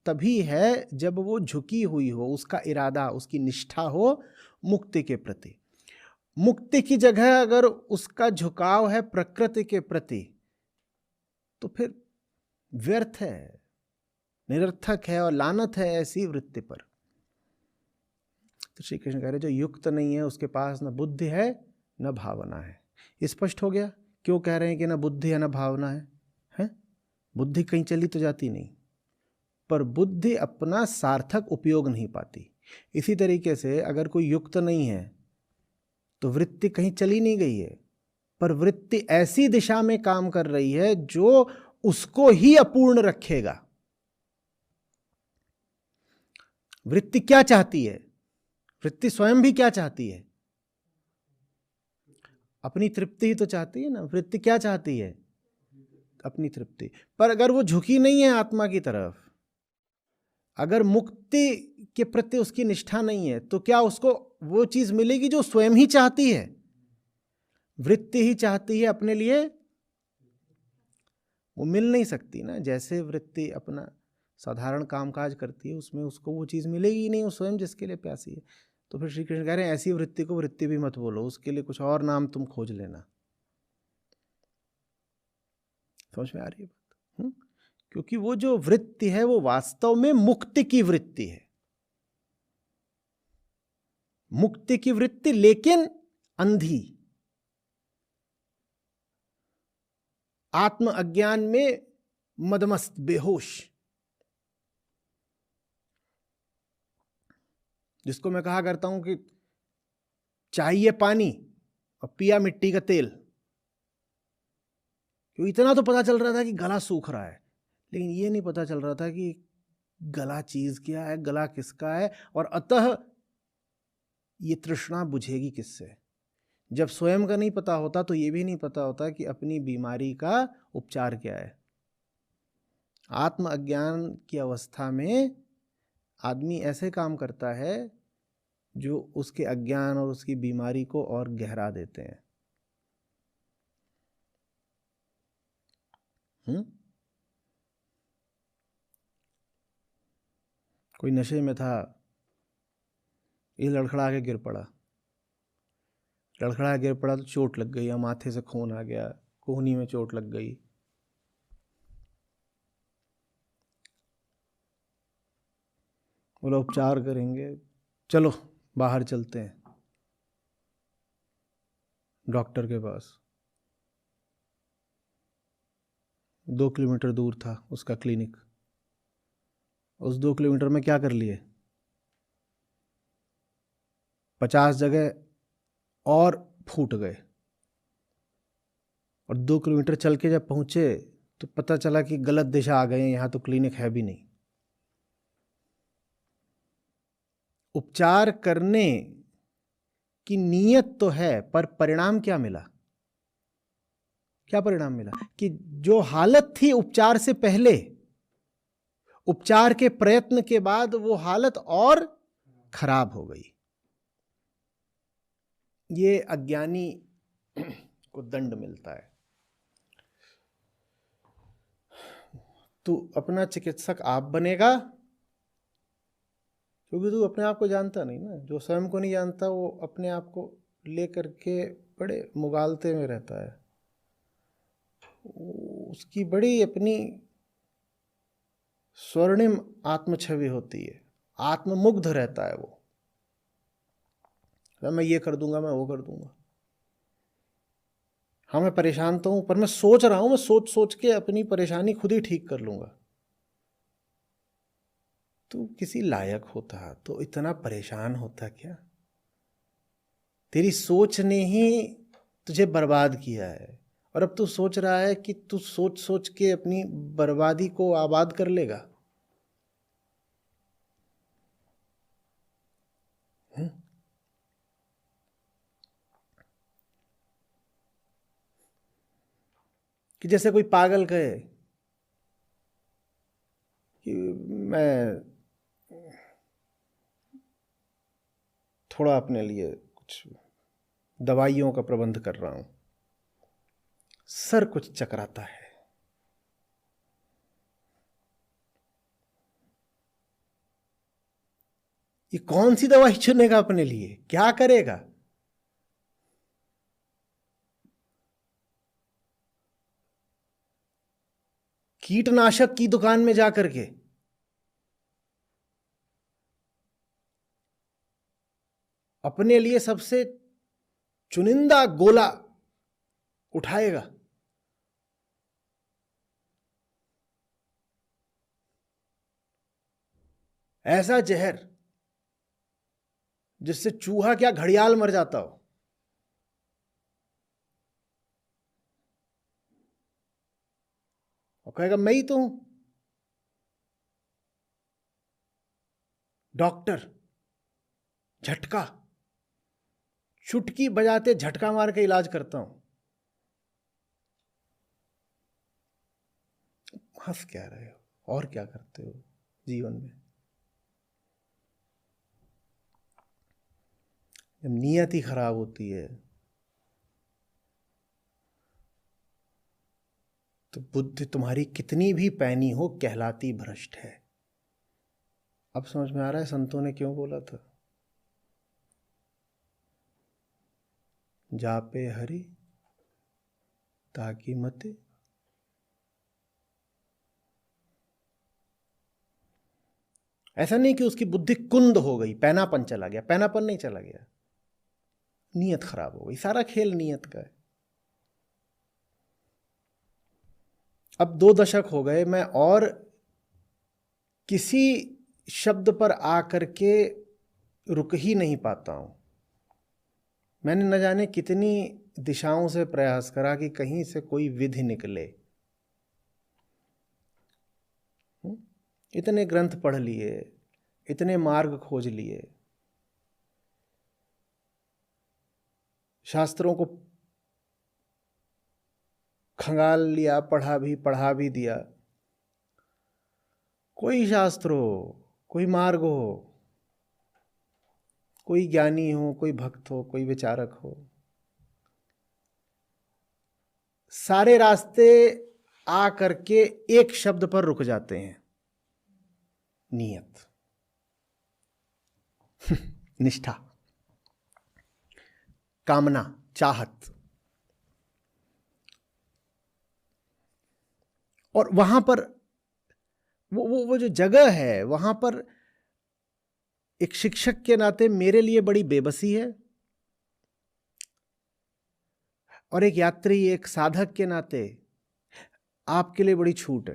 तभी है जब वो झुकी हुई हो, उसका इरादा, उसकी निष्ठा हो मुक्ति के प्रति। मुक्ति की जगह अगर उसका झुकाव है प्रकृति के प्रति तो फिर व्यर्थ है, निरर्थक है और लानत है ऐसी वृत्ति पर। तो श्री कृष्ण कह रहे जो युक्त नहीं है उसके पास न बुद्धि है न भावना है। स्पष्ट हो गया क्यों कह रहे हैं कि न बुद्धि है न भावना है? बुद्धि कहीं चली तो जाती नहीं, पर बुद्धि अपना सार्थक उपयोग नहीं पाती। इसी तरीके से अगर कोई युक्त नहीं है तो वृत्ति कहीं चली नहीं गई है, पर वृत्ति ऐसी दिशा में काम कर रही है जो उसको ही अपूर्ण रखेगा। वृत्ति क्या चाहती है? वृत्ति स्वयं भी क्या चाहती है? अपनी तृप्ति ही तो चाहती है ना। वृत्ति क्या चाहती है? अपनी तृप्ति। पर अगर वो झुकी नहीं है आत्मा की तरफ, अगर मुक्ति के प्रति उसकी निष्ठा नहीं है, तो क्या उसको वो चीज मिलेगी जो स्वयं ही चाहती है? वृत्ति ही चाहती है अपने लिए, वो मिल नहीं सकती ना। जैसे वृत्ति अपना साधारण कामकाज करती है उसमें उसको वो चीज मिलेगी ही नहीं, वो स्वयं जिसके लिए प्यासी है। तो फिर श्री कृष्ण कह रहे हैं ऐसी वृत्ति को वृत्ति भी मत बोलो, उसके लिए कुछ और नाम तुम खोज लेना। समझ में आ रही है बात? क्योंकि वो जो वृत्ति है वो वास्तव में मुक्ति की वृत्ति है, मुक्ति की वृत्ति, लेकिन अंधी, आत्म अज्ञान में मदमस्त, बेहोश, जिसको मैं कहा करता हूं कि चाहिए पानी और पिया मिट्टी का तेल। क्यों? इतना तो पता चल रहा था कि गला सूख रहा है, लेकिन ये नहीं पता चल रहा था कि गला चीज क्या है, गला किसका है, और अतः ये तृष्णा बुझेगी किससे। जब स्वयं का नहीं पता होता तो ये भी नहीं पता होता कि अपनी बीमारी का उपचार क्या है। आत्म अज्ञान की अवस्था में आदमी ऐसे काम करता है जो उसके अज्ञान और उसकी बीमारी को और गहरा देते हैं। कोई नशे में था, ये लड़खड़ा के गिर पड़ा, लड़खड़ा गिर पड़ा तो चोट लग गई, या माथे से खून आ गया, कोहनी में चोट लग गई। बोला उपचार करेंगे, चलो बाहर चलते हैं डॉक्टर के पास। 2 किलोमीटर दूर था उसका क्लिनिक। उस 2 किलोमीटर में क्या कर लिए, 50 जगह और फूट गए। और 2 किलोमीटर चल के जब पहुंचे तो पता चला कि गलत दिशा आ गए हैं, यहाँ तो क्लिनिक है भी नहीं। उपचार करने की नीयत तो है, पर परिणाम क्या मिला? क्या परिणाम मिला कि जो हालत थी उपचार से पहले, उपचार के प्रयत्न के बाद वो हालत और खराब हो गई। ये अज्ञानी को दंड मिलता है। तू अपना चिकित्सक आप बनेगा, क्योंकि तू अपने आप को जानता नहीं ना। जो स्वयं को नहीं जानता वो अपने आप को लेकर के बड़े मुगालते में रहता है। उसकी बड़ी अपनी स्वर्णिम आत्मछवि होती है, आत्ममुग्ध रहता है वो। मैं ये कर दूंगा, मैं वो कर दूंगा। हाँ मैं परेशान तो हूं, पर मैं सोच रहा हूं, मैं सोच सोच के अपनी परेशानी खुद ही ठीक कर लूंगा। तू किसी लायक होता तो इतना परेशान होता क्या? तेरी सोच ने ही तुझे बर्बाद किया है, और अब तू सोच रहा है कि तू सोच सोच के अपनी बर्बादी को आबाद कर लेगा। कि जैसे कोई पागल कहे कि मैं थोड़ा अपने लिए कुछ दवाइयों का प्रबंध कर रहा हूं, सर कुछ चकराता है। ये कौन सी दवाई चुनेगा अपने लिए? क्या करेगा? कीटनाशक की दुकान में जाकर के अपने लिए सबसे चुनिंदा गोला उठाएगा। ऐसा जहर जिससे चूहा क्या घड़ियाल मर जाता हो। और कहेगा मैं ही तो हूं डॉक्टर, झटका, चुटकी बजाते झटका मार के इलाज करता हूं। हंस क्या रहे हो और क्या करते हो जीवन में? जब नीयत ही खराब होती है तो बुद्धि तुम्हारी कितनी भी पैनी हो कहलाती भ्रष्ट है। अब समझ में आ रहा है संतों ने क्यों बोला था, जापे हरि ताकि मते। ऐसा नहीं कि उसकी बुद्धि कुंद हो गई, पैनापन चला गया, पैनापन नहीं चला गया, नीयत खराब हो गई। सारा खेल नीयत का है। अब 2 दशक हो गए, मैं और किसी शब्द पर आकर के रुक ही नहीं पाता हूं। मैंने न जाने कितनी दिशाओं से प्रयास करा कि कहीं से कोई विधि निकले। इतने ग्रंथ पढ़ लिए, इतने मार्ग खोज लिए, शास्त्रों को खंगाल लिया, पढ़ा भी दिया। कोई शास्त्र हो, कोई मार्ग हो, कोई ज्ञानी हो, कोई भक्त हो, कोई विचारक हो, सारे रास्ते आ करके एक शब्द पर रुक जाते हैं, नियत। निष्ठा, कामना, चाहत। और वहां पर वो जो जगह है, वहां पर एक शिक्षक के नाते मेरे लिए बड़ी बेबसी है, और एक यात्री, एक साधक के नाते आपके लिए बड़ी छूट है,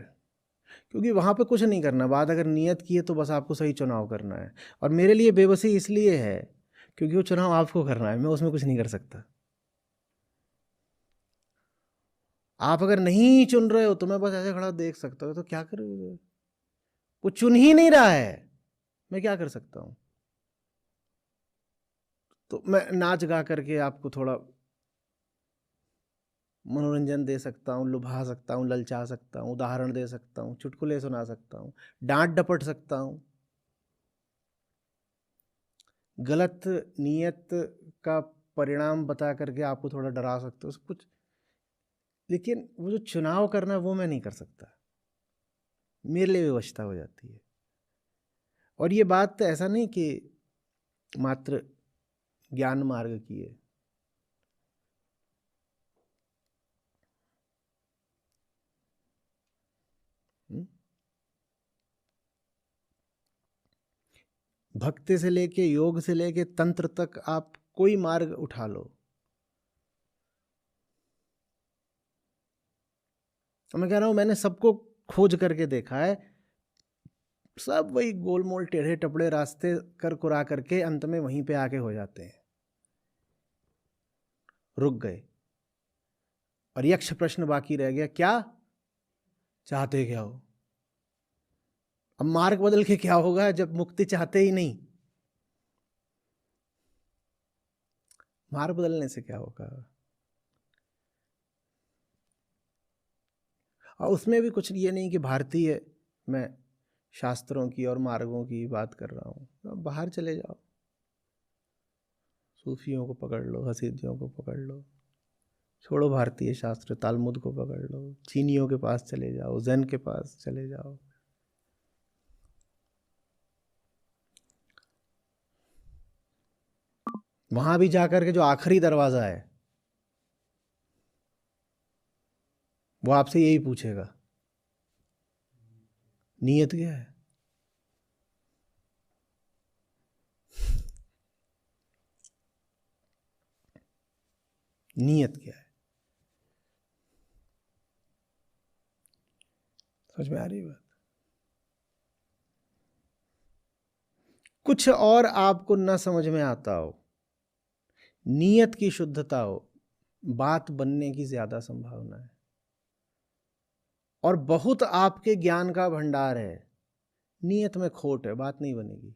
क्योंकि वहाँ पे कुछ नहीं करना। बात अगर नियत की है तो बस आपको सही चुनाव करना है। और मेरे लिए बेबसी इसलिए है क्योंकि वो चुनाव आपको करना है, मैं उसमें कुछ नहीं कर सकता। आप अगर नहीं चुन रहे हो तो मैं बस ऐसे खड़ा देख सकता हूँ, तो क्या करोगे? वो चुन ही नहीं रहा है, मैं क्या कर सकता हूँ? तो मैं नाच गा करके आपको थोड़ा मनोरंजन दे सकता हूँ, लुभा सकता हूँ, ललचा सकता हूँ, उदाहरण दे सकता हूँ, चुटकुले सुना सकता हूँ, डांट डपट सकता हूँ, गलत नियत का परिणाम बता करके आपको थोड़ा डरा सकता हूँ, सब कुछ। लेकिन वो जो चुनाव करना है वो मैं नहीं कर सकता, मेरे लिए विवशता हो जाती है। और ये बात ऐसा नहीं कि मात्र ज्ञान मार्ग की है। भक्ति से लेके, योग से लेके तंत्र तक आप कोई मार्ग उठा लो, तो मैं कह रहा हूं मैंने सबको खोज करके देखा है, सब वही गोलमोल टेढ़े टपड़े रास्ते कर कुरा करके अंत में वहीं पे आके हो जाते हैं, रुक गए। और यक्ष प्रश्न बाकी रह गया, क्या चाहते क्या हो? अब मार्ग बदल के क्या होगा जब मुक्ति चाहते ही नहीं? मार्ग बदलने से क्या होगा? और उसमें भी कुछ ये नहीं कि भारतीय, मैं शास्त्रों की और मार्गों की बात कर रहा हूँ। अब बाहर चले जाओ, सूफियों को पकड़ लो, हसीदियों को पकड़ लो, छोड़ो भारतीय शास्त्र, तालमुद को पकड़ लो, चीनियों के पास चले जाओ, जैन के पास चले जाओ, वहां भी जाकर के जो आखिरी दरवाजा है वो आपसे यही पूछेगा, नियत क्या है? नियत क्या है? समझ में आ रही बात? कुछ और आपको न समझ में आता हो, नियत की शुद्धता हो, बात बनने की ज्यादा संभावना है। और बहुत आपके ज्ञान का भंडार है, नियत में खोट है, बात नहीं बनेगी।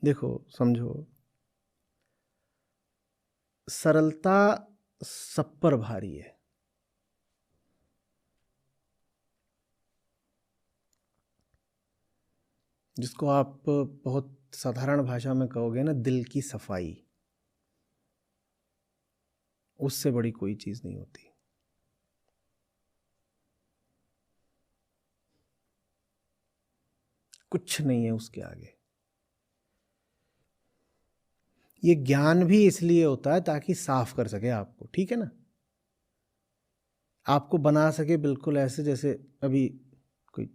देखो समझो, सरलता सब पर भारी है। जिसको आप बहुत साधारण भाषा में कहोगे ना, दिल की सफाई, उससे बड़ी कोई चीज नहीं होती। कुछ नहीं है उसके आगे। ये ज्ञान भी इसलिए होता है ताकि साफ कर सके आपको, ठीक है ना? आपको बना सके बिल्कुल ऐसे जैसे अभी कोई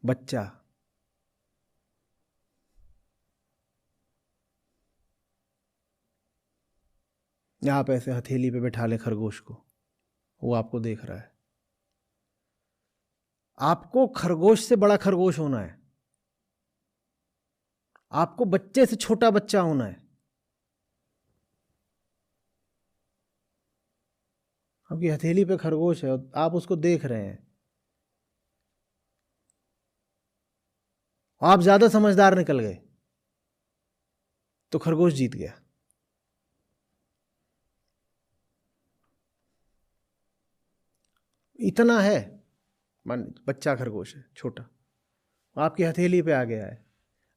बच्चा आप ऐसे हथेली पे बैठा ले खरगोश को, वो आपको देख रहा है। आपको खरगोश से बड़ा खरगोश होना है, आपको बच्चे से छोटा बच्चा होना है। आपकी हथेली पे खरगोश है और आप उसको देख रहे हैं, आप ज्यादा समझदार निकल गए तो खरगोश जीत गया। इतना है, मान बच्चा खरगोश है छोटा, आपकी हथेली पे आ गया है।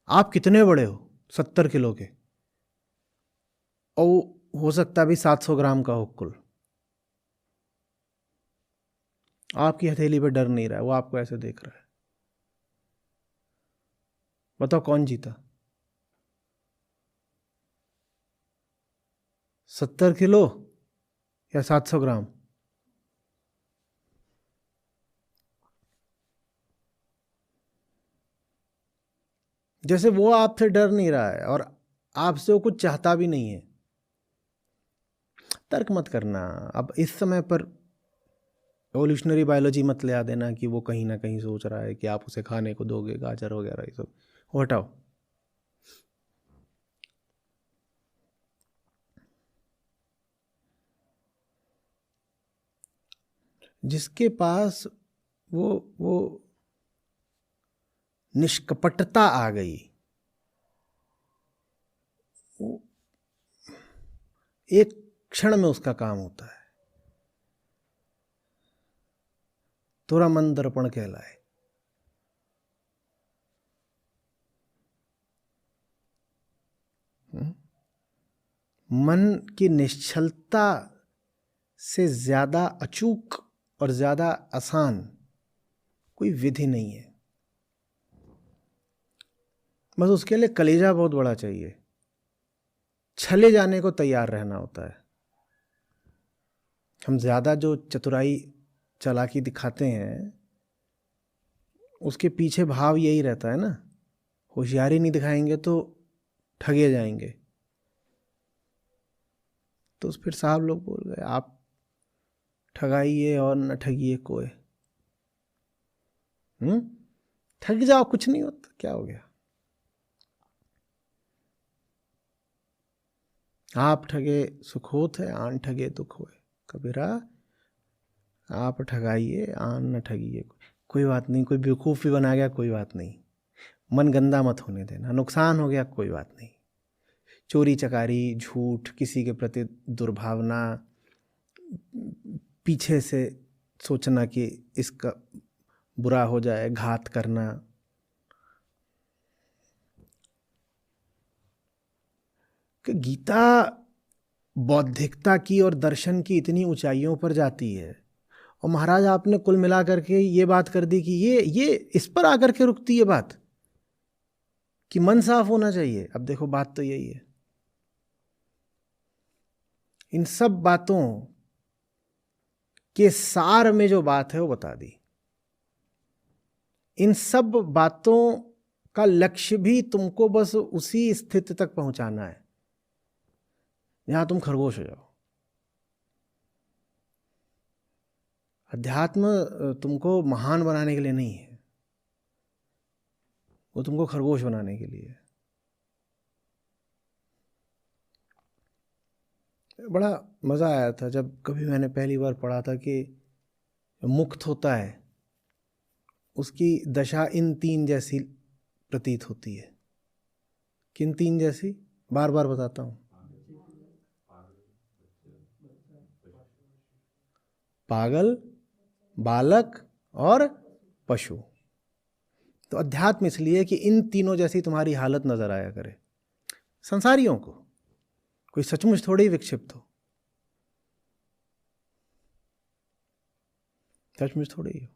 आप कितने बड़े हो? 70 किलो के, और हो सकता है भी 700 ग्राम का हो कुल। आपकी हथेली पे डर नहीं रहा है, वो आपको ऐसे देख रहा है। बताओ कौन जीता? 70 किलो या 700 ग्राम? जैसे वो आपसे डर नहीं रहा है और आपसे वो कुछ चाहता भी नहीं है। तर्क मत करना। अब इस समय पर एवोल्यूशनरी बायोलॉजी मत ले आ देना कि वो कहीं ना कहीं सोच रहा है कि आप उसे खाने को दोगे, गाजर वगैरह ये सब वो हटाओ। जिसके पास वो निष्कपटता आ गई, वो एक क्षण में उसका काम होता है। थोड़ा मन दर्पण कहलाए। मन की निश्चलता से ज्यादा अचूक और ज्यादा आसान कोई विधि नहीं है। बस उसके लिए कलेजा बहुत बड़ा चाहिए, छले जाने को तैयार रहना होता है। हम ज्यादा जो चतुराई चालाकी दिखाते हैं उसके पीछे भाव यही रहता है ना, होशियारी नहीं दिखाएंगे तो ठगे जाएंगे। तो फिर साहब लोग बोल गए आप ठगाइए और न ठगिए कोई। ठग जाओ, कुछ नहीं होता, क्या हो गया। आप ठगे सुख होत है, आन ठगे दुख होए। कबीरा आप ठगाइए, आन न ठगिए। कोई बात नहीं, कोई बेवकूफ़ भी बना गया कोई बात नहीं, मन गंदा मत होने देना। नुकसान हो गया कोई बात नहीं। चोरी चकारी, झूठ, किसी के प्रति दुर्भावना, पीछे से सोचना कि इसका बुरा हो जाए, घात करना, कि गीता बौद्धिकता की और दर्शन की इतनी ऊंचाइयों पर जाती है और महाराज आपने कुल मिला करके ये बात कर दी कि ये इस पर आकर के रुकती है बात कि मन साफ होना चाहिए। अब देखो बात तो यही है। इन सब बातों के सार में जो बात है वो बता दी। इन सब बातों का लक्ष्य भी तुमको बस उसी स्थिति तक पहुंचाना है जहां तुम खरगोश हो जाओ। अध्यात्म तुमको महान बनाने के लिए नहीं है, वो तुमको खरगोश बनाने के लिए है। बड़ा मज़ा आया था जब कभी मैंने पहली बार पढ़ा था कि मुक्त होता है उसकी दशा इन तीन जैसी प्रतीत होती है। किन तीन जैसी? बार बार बताता हूँ। पागल, बालक और पशु। तो अध्यात्म इसलिए कि इन तीनों जैसी तुम्हारी हालत नजर आया करे संसारियों को। कोई सचमुच थोड़ी विक्षिप्त हो, सचमुच थोड़ी हो।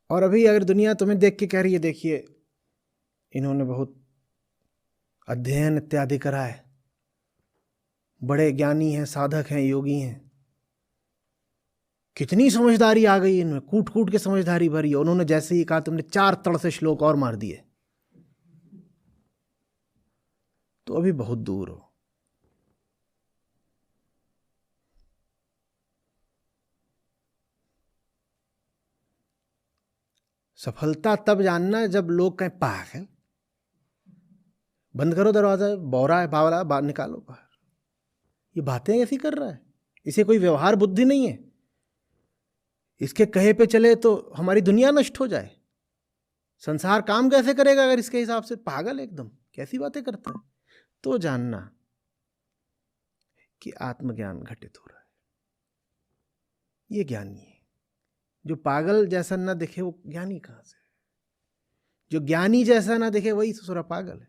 और अभी अगर दुनिया तुम्हें देख के कह रही है देखिए इन्होंने बहुत अध्ययन इत्यादि करा है, बड़े ज्ञानी हैं, साधक हैं, योगी हैं, कितनी समझदारी आ गई इनमें, कूट कूट के समझदारी भरी है। उन्होंने जैसे ही कहा तुमने 4 तड़ से श्लोक और मार दिए, तो अभी बहुत दूर हो। सफलता तब जानना जब लोग कहें पागल, बंद करो दरवाजा, बौरा है, बावला, बाहर निकालो बाहर। ये बातें ऐसी कर रहा है, इसे कोई व्यवहार बुद्धि नहीं है, इसके कहे पे चले तो हमारी दुनिया नष्ट हो जाए, संसार काम कैसे करेगा अगर इसके हिसाब से। पागल एकदम, कैसी बातें करता है। तो जानना कि आत्मज्ञान घटित हो रहा है। ये ज्ञानी है। जो पागल जैसा ना दिखे वो ज्ञानी कहां से? जो ज्ञानी जैसा ना दिखे वही ससुरा पागल है।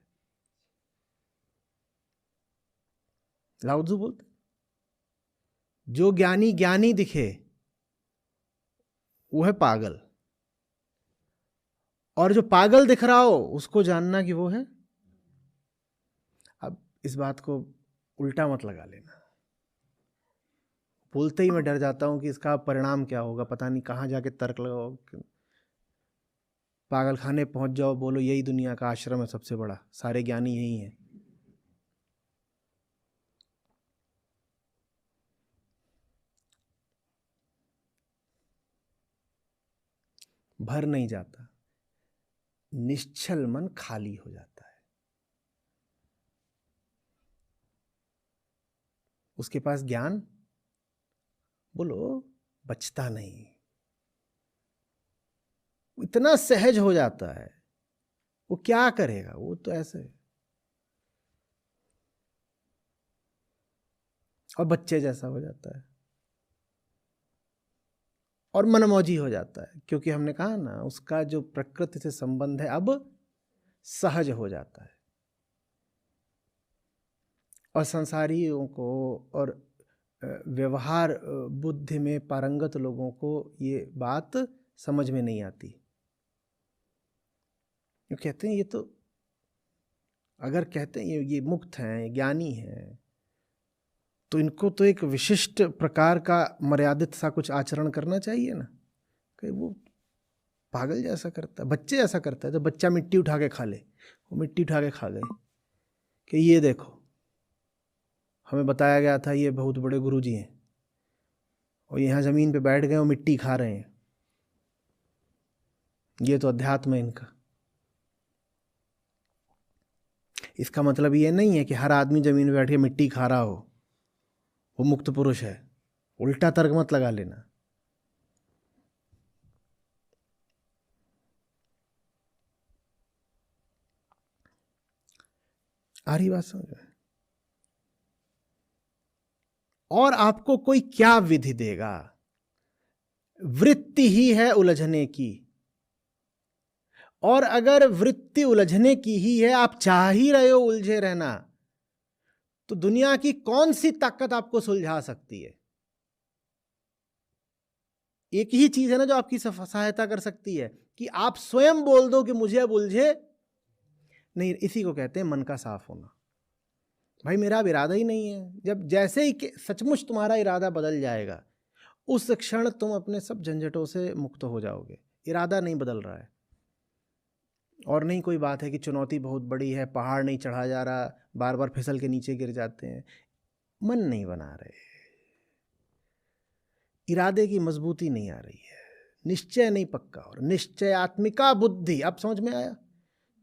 लाउत्जू बोलते जो ज्ञानी ज्ञानी दिखे वो है पागल, और जो पागल दिख रहा हो उसको जानना कि वो है। अब इस बात को उल्टा मत लगा लेना। बोलते ही मैं डर जाता हूं कि इसका परिणाम क्या होगा, पता नहीं कहां जाके तर्क लगाओ। पागल खाने पहुंच जाओ, बोलो यही दुनिया का आश्रम है सबसे बड़ा, सारे ज्ञानी यही हैं। भर नहीं जाता, निश्चल मन खाली हो जाता है। उसके पास ज्ञान, बोलो, बचता नहीं, इतना सहज हो जाता है। वो क्या करेगा, वो तो ऐसे। और बच्चे जैसा हो जाता है और मनमौजी हो जाता है, क्योंकि हमने कहा ना, उसका जो प्रकृति से संबंध है अब सहज हो जाता है। और संसारियों को और व्यवहार बुद्धि में पारंगत लोगों को ये बात समझ में नहीं आती। वो कहते हैं ये तो, अगर कहते हैं ये मुक्त हैं, ज्ञानी हैं, तो इनको तो एक विशिष्ट प्रकार का मर्यादित सा कुछ आचरण करना चाहिए ना। कि वो पागल जैसा करता है, बच्चे जैसा करता है। तो बच्चा मिट्टी उठा के खा ले, वो मिट्टी उठा के खा गए कि ये देखो, हमें बताया गया था ये बहुत बड़े गुरुजी हैं, और यहाँ ज़मीन पे बैठ गए और मिट्टी खा रहे हैं। ये तो अध्यात्म है इनका। इसका मतलब ये नहीं है कि हर आदमी ज़मीन पे बैठ के मिट्टी खा रहा हो वो मुक्त पुरुष है। उल्टा तर्क मत लगा लेना। आ रही बात समझ में? और आपको कोई क्या विधि देगा? वृत्ति ही है उलझने की, और अगर वृत्ति उलझने की ही है, आप चाह ही रहे हो उलझे रहना, तो दुनिया की कौन सी ताकत आपको सुलझा सकती है? एक ही चीज है ना जो आपकी सहायता कर सकती है, कि आप स्वयं बोल दो कि मुझे अब उलझे नहीं। इसी को कहते हैं मन का साफ होना। भाई मेरा अब इरादा ही नहीं है। जब जैसे ही सचमुच तुम्हारा इरादा बदल जाएगा, उस क्षण तुम अपने सब झंझटों से मुक्त हो जाओगे। इरादा नहीं बदल रहा है, और नहीं कोई बात है कि चुनौती बहुत बड़ी है, पहाड़ नहीं चढ़ा जा रहा, बार बार फिसल के नीचे गिर जाते हैं। मन नहीं बना रहे, इरादे की मजबूती नहीं आ रही है, निश्चय नहीं पक्का। और निश्चयात्मिका बुद्धि, अब समझ में आया?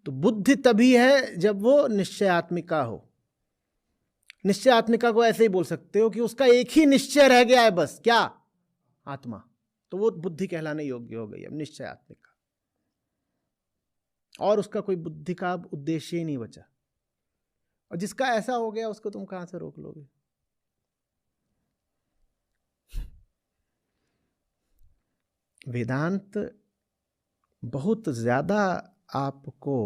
तो बुद्धि तभी है जब वो निश्चयात्मिका हो। निश्चयात्मिका को ऐसे ही बोल सकते हो कि उसका एक ही निश्चय रह गया है, बस क्या? आत्मा। तो वो बुद्धि कहलाने योग्य हो गई अब निश्चयात्मिका, और उसका कोई बुद्धि का उद्देश्य ही नहीं बचा। और जिसका ऐसा हो गया उसको तुम कहां से रोक लोगे? वेदांत बहुत ज्यादा आपको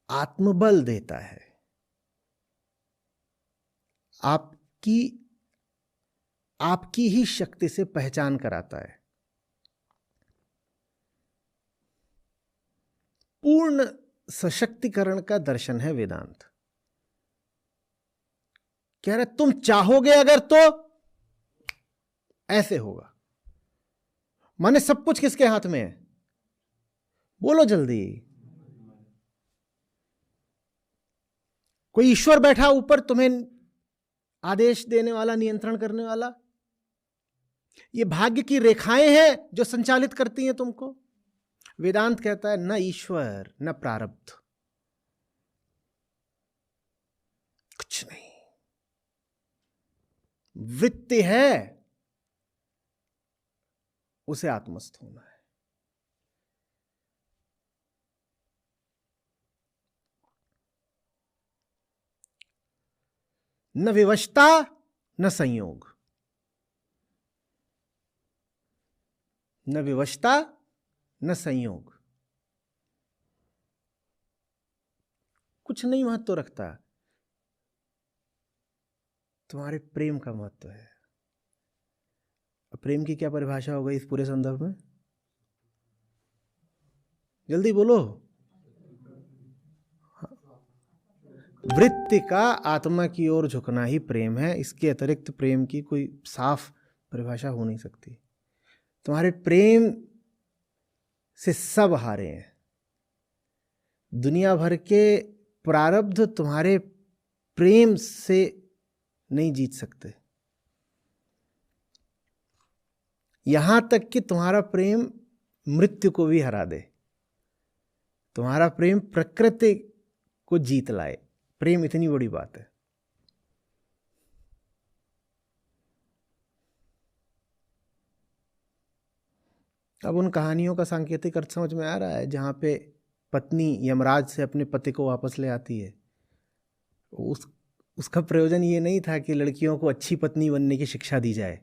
आत्मबल देता है, आपकी ही शक्ति से पहचान कराता है। पूर्ण सशक्तिकरण का दर्शन है वेदांत। कह रहे तुम चाहोगे अगर तो ऐसे होगा। माने सब कुछ किसके हाथ में है? बोलो जल्दी। कोई ईश्वर बैठा ऊपर तुम्हें आदेश देने वाला, नियंत्रण करने वाला? ये भाग्य की रेखाएं हैं जो संचालित करती हैं तुमको। वेदांत कहता है न ईश्वर न प्रारब्ध, कुछ नहीं। वृत्ति है, उसे आत्मस्थ होना है। न विवशता न संयोग, न विवशता न संयोग, कुछ नहीं महत्व रखता। तुम्हारे प्रेम का महत्व है। प्रेम की क्या परिभाषा हो गई इस पूरे संदर्भ में? जल्दी बोलो। वृत्ति का आत्मा की ओर झुकना ही प्रेम है। इसके अतिरिक्त प्रेम की कोई साफ परिभाषा हो नहीं सकती। तुम्हारे प्रेम से सब हारे हैं। दुनिया भर के प्रारब्ध तुम्हारे प्रेम से नहीं जीत सकते। यहां तक कि तुम्हारा प्रेम मृत्यु को भी हरा दे, तुम्हारा प्रेम प्रकृति को जीत लाए। प्रेम इतनी बड़ी बात है। अब उन कहानियों का सांकेतिक अर्थ समझ में आ रहा है, जहां पे पत्नी यमराज से अपने पति को वापस ले आती है। उसका प्रयोजन ये नहीं था कि लड़कियों को अच्छी पत्नी बनने की शिक्षा दी जाए।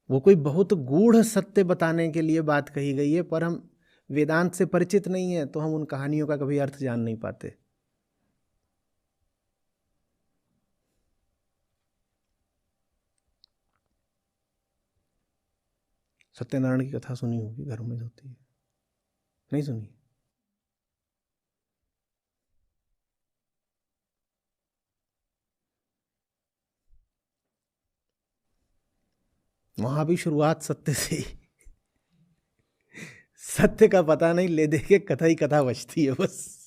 वो कोई बहुत गूढ़ सत्य बताने के लिए बात कही गई है, पर हम वेदांत से परिचित नहीं है तो हम उन कहानियों का कभी अर्थ जान नहीं पाते। सत्यनारायण की कथा सुनी होगी, घरों में होती है, नहीं सुनी? वहां भी शुरुआत सत्य से ही। सत्य का पता नहीं, ले दे के कथा ही कथा बचती है बस।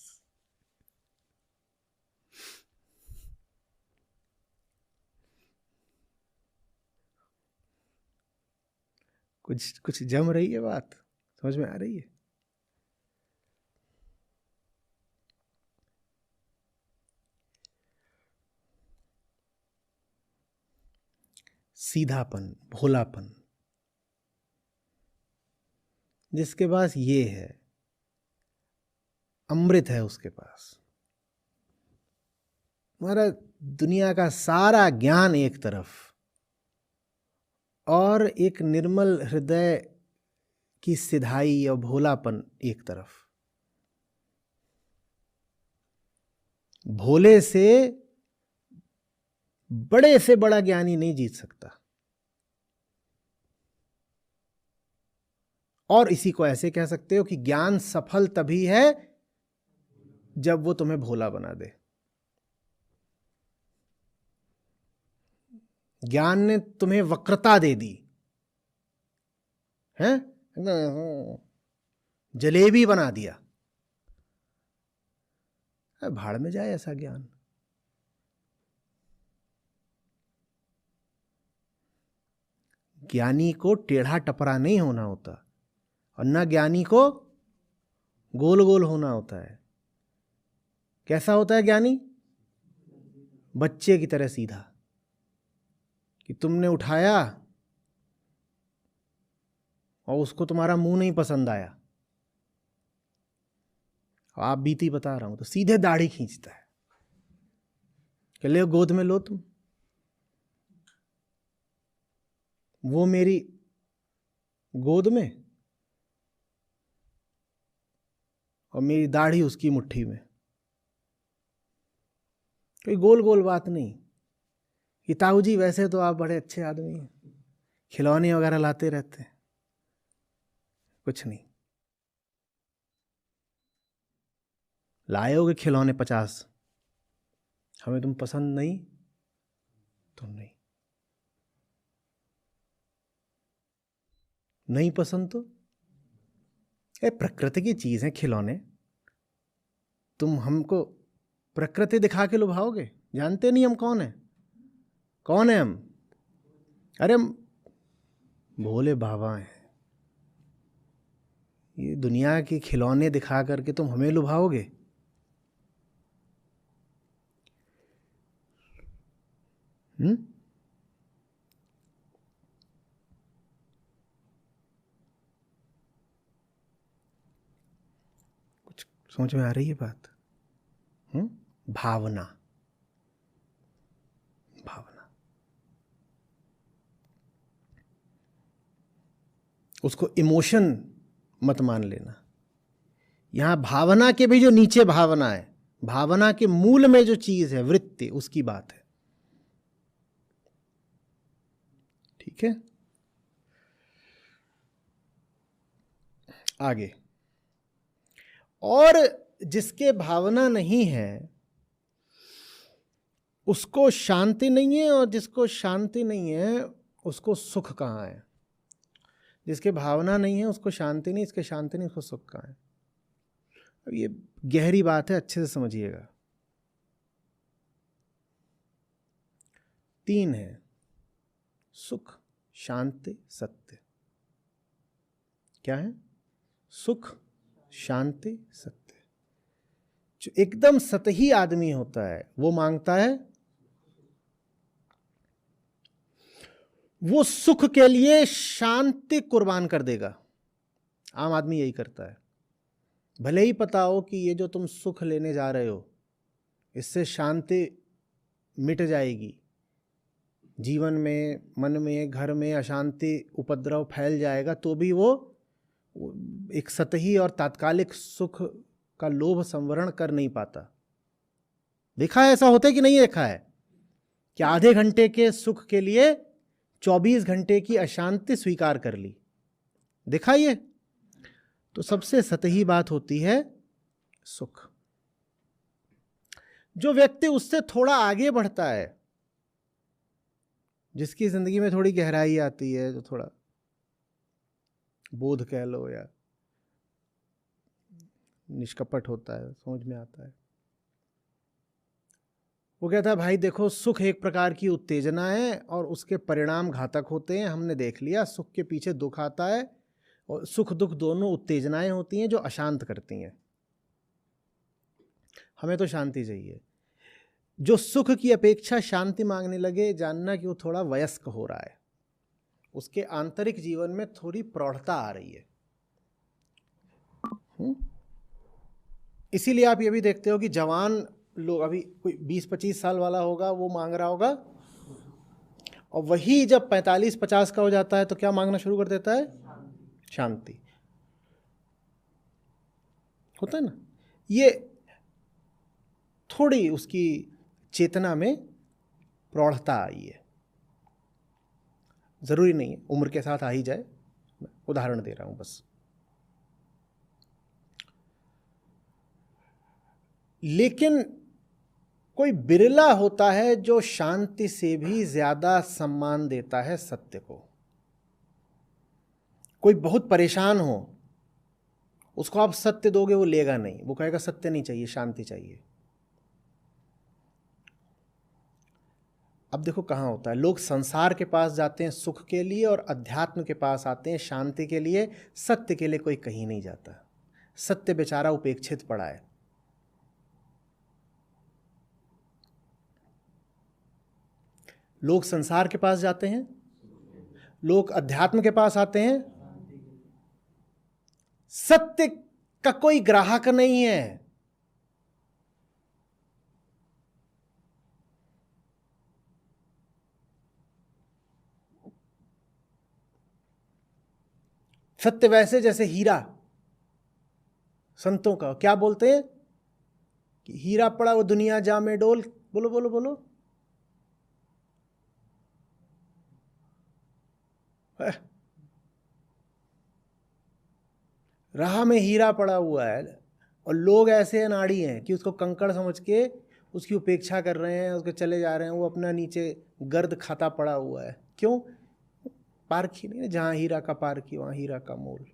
कुछ जम रही है बात, समझ में आ रही है? सीधापन, भोलापन, जिसके पास ये है, अमृत है उसके पास। हमारा दुनिया का सारा ज्ञान एक तरफ और एक निर्मल हृदय की सिधाई और भोलापन एक तरफ। भोले से बड़ा ज्ञानी नहीं जीत सकता। और इसी को ऐसे कह सकते हो कि ज्ञान सफल तभी है जब वो तुम्हें भोला बना दे। ज्ञान ने तुम्हें वक्रता दे दी है, जलेबी बना दिया। भाड़ में जाए ऐसा ज्ञान। ज्ञानी को टेढ़ा टपरा नहीं होना होता, और ना ज्ञानी को गोल गोल होना होता है। कैसा होता है ज्ञानी? बच्चे की तरह सीधा, कि तुमने उठाया और उसको तुम्हारा मुंह नहीं पसंद आया, आप बीती बता रहा हूं, तो सीधे दाढ़ी खींचता है कि ले गोद में लो तुम। वो मेरी गोद में और मेरी दाढ़ी उसकी मुट्ठी में। कोई गोल गोल बात नहीं कि ताऊ जी वैसे तो आप बड़े अच्छे आदमी हैं, खिलौने वगैरह लाते रहते हैं। कुछ नहीं, लाए होगे खिलौने 50, हमें तुम पसंद नहीं तो नहीं पसंद तो प्रकृति की चीज है खिलौने। तुम हमको प्रकृति दिखा के लुभाओगे? जानते नहीं हम कौन है? कौन है हम? अरे हम भोले बाबा हैं। ये दुनिया के खिलौने दिखा करके तुम हमें लुभाओगे? कुछ समझ में आ रही है बात? भावना, भावना, उसको इमोशन मत मान लेना। यहां भावना के भी जो नीचे भावना है, भावना के मूल में जो चीज है वृत्ति, उसकी बात है। ठीक है, आगे। और जिसके भावना नहीं है उसको शांति नहीं है, और जिसको शांति नहीं है उसको सुख कहाँ है? जिसके भावना नहीं है उसको शांति नहीं, इसके शांति नहीं उसको सुख कहाँ है। अब ये गहरी बात है, अच्छे से समझिएगा। 3 है, सुख, शांति, सत्य। क्या है? सुख, शांति, सत्य। जो एकदम सतही आदमी होता है वो मांगता है, वो सुख के लिए शांति कुर्बान कर देगा। आम आदमी यही करता है। भले ही पता हो कि ये जो तुम सुख लेने जा रहे हो इससे शांति मिट जाएगी, जीवन में, मन में, घर में अशांति, उपद्रव फैल जाएगा, तो भी वो एक सतही और तात्कालिक सुख का लोभ संवरण कर नहीं पाता। देखा है ऐसा होता है कि नहीं देखा है? कि आधे घंटे के सुख के लिए 24 घंटे की अशांति स्वीकार कर ली। देखा ये? तो सबसे सतही बात होती है सुख। जो व्यक्ति उससे थोड़ा आगे बढ़ता है, जिसकी जिंदगी में थोड़ी गहराई आती है, जो थोड़ा बोध कह लो या निष्कपट होता है, समझ में आता है, वो कहता है भाई देखो, सुख एक प्रकार की उत्तेजना है और उसके परिणाम घातक होते हैं। हमने देख लिया, सुख के पीछे दुख आता है और सुख दुख दोनों उत्तेजनाएं होती हैं जो अशांत करती हैं। हमें तो शांति चाहिए। जो सुख की अपेक्षा शांति मांगने लगे, जानना कि वो थोड़ा वयस्क हो रहा है, उसके आंतरिक जीवन में थोड़ी प्रौढ़ता आ रही है। इसीलिए आप ये भी देखते हो कि जवान लोग, अभी कोई 20-25 साल वाला होगा, वो मांग रहा होगा, और वही जब 45-50 का हो जाता है तो क्या मांगना शुरू कर देता है? शांति। होता है ना? ये थोड़ी उसकी चेतना में प्रौढ़ता आई है। जरूरी नहीं है उम्र के साथ आ ही जाए, उदाहरण दे रहा हूं बस। लेकिन कोई बिरला होता है जो शांति से भी ज्यादा सम्मान देता है सत्य को। कोई बहुत परेशान हो, उसको आप सत्य दोगे वो लेगा नहीं, वो कहेगा सत्य नहीं चाहिए, शांति चाहिए। अब देखो कहाँ होता है, लोग संसार के पास जाते हैं सुख के लिए और अध्यात्म के पास आते हैं शांति के लिए। सत्य के लिए कोई कहीं नहीं जाता। सत्य बेचारा उपेक्षित पड़ा है। लोग संसार के पास जाते हैं, लोग अध्यात्म के पास आते हैं। सत्य का कोई ग्राहक नहीं है। सत्य वैसे जैसे हीरा, संतों का क्या बोलते हैं कि हीरा पड़ा वो दुनिया जामे डोल। बोलो बोलो बोलो। राह में हीरा पड़ा हुआ है और लोग ऐसे अनाड़ी हैं कि उसको कंकड़ समझ के उसकी उपेक्षा कर रहे हैं, उसके चले जा रहे हैं। वो अपना नीचे गर्द खाता पड़ा हुआ है। क्यों? पारखी नहीं, जहां हीरा का पारखी वहां हीरा का मोल।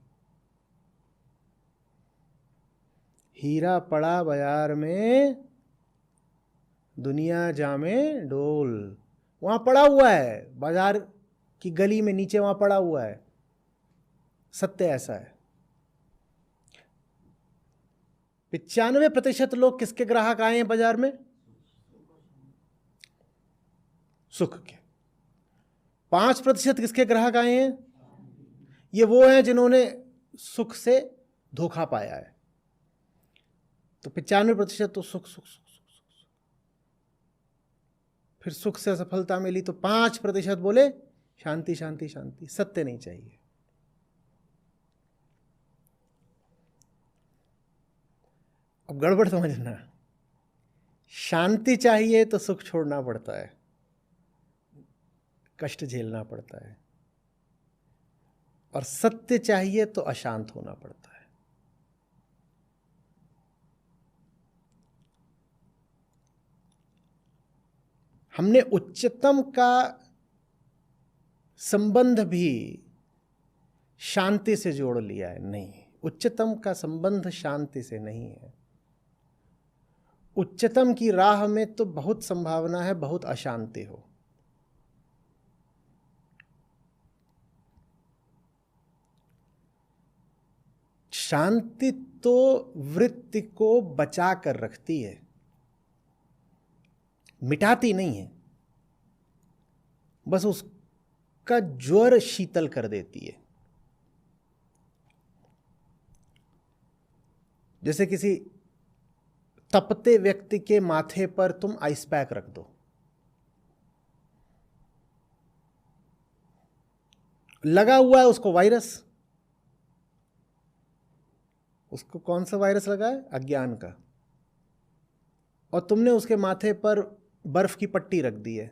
हीरा पड़ा बाजार में दुनिया जामे डोल, वहां पड़ा हुआ है, बाजार की गली में नीचे वहां पड़ा हुआ है। सत्य ऐसा है। 95% लोग किसके ग्राहक आए हैं बाजार में? सुख के। 5% किसके ग्राहक आए हैं? ये वो हैं जिन्होंने सुख से धोखा पाया है। तो 95% तो सुख सुख सुख सुख सुख। फिर सुख से सफलता मिली तो 5% बोले शांति शांति शांति। सत्य नहीं चाहिए। अब गड़बड़ समझना, शांति चाहिए तो सुख छोड़ना पड़ता है, कष्ट झेलना पड़ता है, और सत्य चाहिए तो अशांत होना पड़ता है। हमने उच्चतम का संबंध भी शांति से जोड़ लिया है। नहीं, उच्चतम का संबंध शांति से नहीं है। उच्चतम की राह में तो बहुत संभावना है बहुत अशांति हो। शांति तो वृत्ति को बचा कर रखती है, मिटाती नहीं है, बस उसका ज्वर शीतल कर देती है। जैसे किसी तपते व्यक्ति के माथे पर तुम आइस पैक रख दो, लगा हुआ है उसको वायरस। उसको कौन सा वायरस लगा है? अज्ञान का। और तुमने उसके माथे पर बर्फ की पट्टी रख दी है,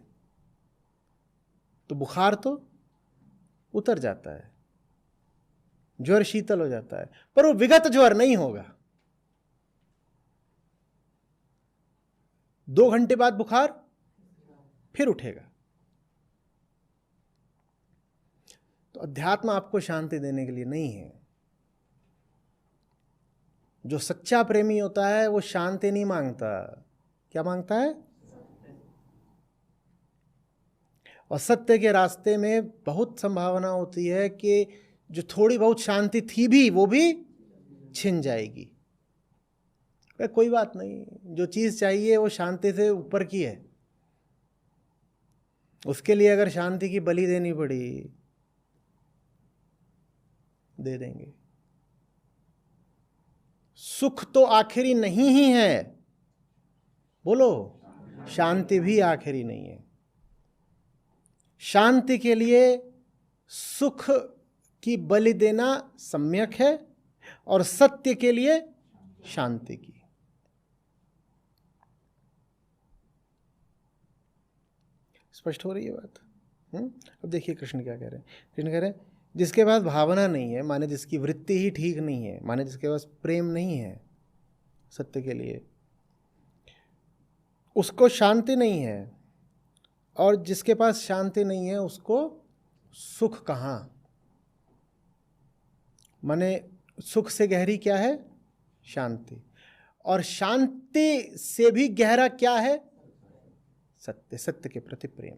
तो बुखार तो उतर जाता है, ज्वर शीतल हो जाता है, पर वो विगत ज्वर नहीं होगा। 2 घंटे बाद बुखार फिर उठेगा। तो अध्यात्म आपको शांति देने के लिए नहीं है। जो सच्चा प्रेमी होता है वो शांति नहीं मांगता। क्या मांगता है? और सत्य के रास्ते में बहुत संभावना होती है कि जो थोड़ी बहुत शांति थी भी वो भी छिन जाएगी। कोई बात नहीं, जो चीज चाहिए वो शांति से ऊपर की है। उसके लिए अगर शांति की बलि देनी पड़ी, दे देंगे। सुख तो आखिरी नहीं ही है, बोलो, शांति भी आखिरी नहीं है। शांति के लिए सुख की बलि देना सम्यक है, और सत्य के लिए शांति की। स्पष्ट हो रही है बात? अब देखिए कृष्ण क्या कह रहे हैं। कृष्ण कह रहे हैं जिसके पास भावना नहीं है, माने जिसकी वृत्ति ही ठीक नहीं है, माने जिसके पास प्रेम नहीं है सत्य के लिए, उसको शांति नहीं है। और जिसके पास शांति नहीं है उसको सुख कहाँ? माने सुख से गहरी क्या है? शांति। और शांति से भी गहरा क्या है? सत्य, सत्य के प्रति प्रेम।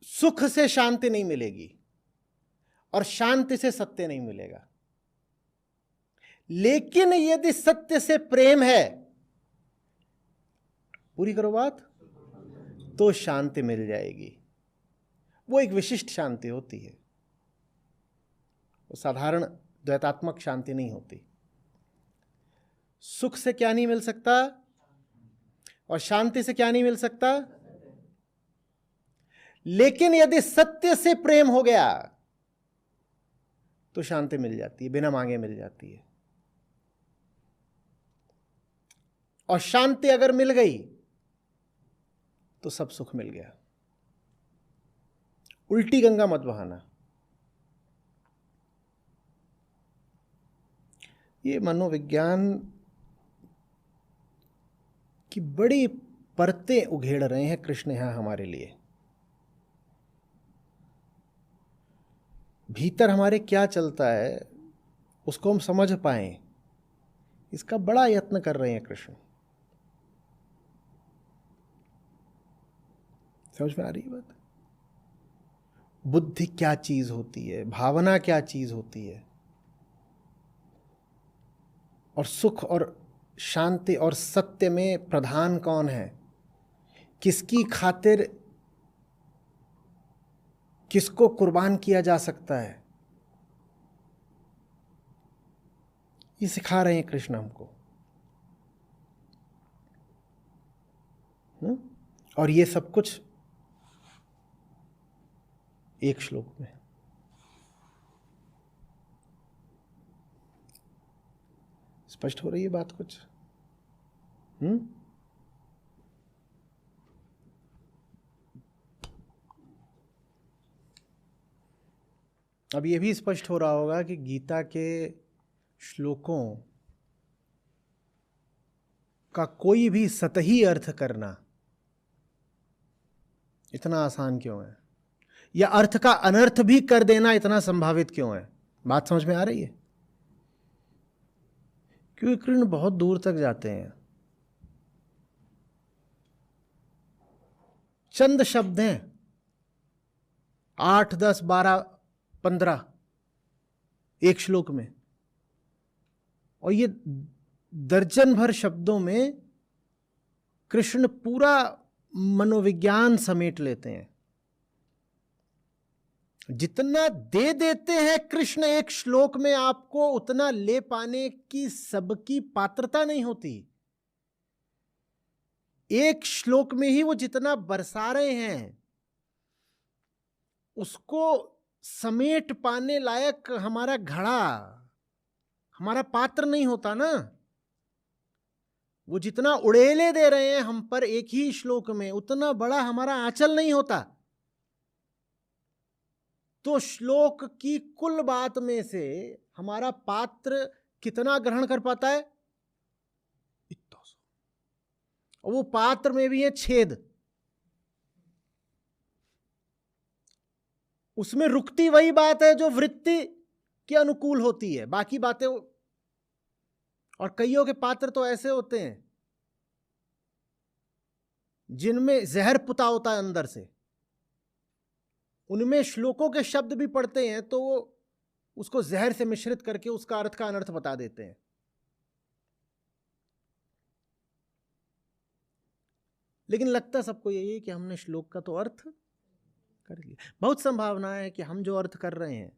सुख से शांति नहीं मिलेगी और शांति से सत्य नहीं मिलेगा। लेकिन यदि सत्य से प्रेम है, पूरी करो बात, तो शांति मिल जाएगी। वो एक विशिष्ट शांति होती है, वो साधारण द्वैतात्मक शांति नहीं होती। सुख से क्या नहीं मिल सकता और शांति से क्या नहीं मिल सकता? लेकिन यदि सत्य से प्रेम हो गया तो शांति मिल जाती है, बिना मांगे मिल जाती है। और शांति अगर मिल गई तो सब सुख मिल गया। उल्टी गंगा मत बहाना। ये मनोविज्ञान की बड़ी परतें उघेड़ रहे हैं कृष्ण यहां हमारे लिए। भीतर हमारे क्या चलता है उसको हम समझ पाएं, इसका बड़ा यत्न कर रहे हैं कृष्ण। समझ में आ रही है बात? बुद्धि क्या चीज होती है, भावना क्या चीज होती है, और सुख और शांति और सत्य में प्रधान कौन है, किसकी खातिर किसको कुर्बान किया जा सकता है, ये सिखा रहे हैं कृष्ण हमको। और ये सब कुछ एक श्लोक में। स्पष्ट हो रही है बात कुछ? अब ये भी स्पष्ट हो रहा होगा कि गीता के श्लोकों का कोई भी सतही अर्थ करना इतना आसान क्यों है। या अर्थ का अनर्थ भी कर देना इतना संभावित क्यों है? बात समझ में आ रही है? क्योंकि कृष्ण बहुत दूर तक जाते हैं। चंद शब्द हैं, 8, 10, 12, 15 एक श्लोक में, और ये दर्जन भर शब्दों में कृष्ण पूरा मनोविज्ञान समेट लेते हैं। जितना दे देते हैं कृष्ण एक श्लोक में आपको, उतना ले पाने की सबकी पात्रता नहीं होती। एक श्लोक में ही वो जितना बरसा रहे हैं, उसको समेट पाने लायक हमारा घड़ा, हमारा पात्र नहीं होता ना। वो जितना उड़ेले दे रहे हैं हम पर एक ही श्लोक में, उतना बड़ा हमारा आंचल नहीं होता। तो श्लोक की कुल बात में से हमारा पात्र कितना ग्रहण कर पाता है? इतना सा। और वो पात्र में भी है छेद, उसमें रुकती वही बात है जो वृत्ति के अनुकूल होती है, बाकी बातें। और कईयों के पात्र तो ऐसे होते हैं जिनमें जहर पुता होता है अंदर से, उनमें श्लोकों के शब्द भी पढ़ते हैं तो वो उसको जहर से मिश्रित करके उसका अर्थ का अनर्थ बता देते हैं। लेकिन लगता सबको यही है कि हमने श्लोक का तो अर्थ कर लिया। बहुत संभावना है कि हम जो अर्थ कर रहे हैं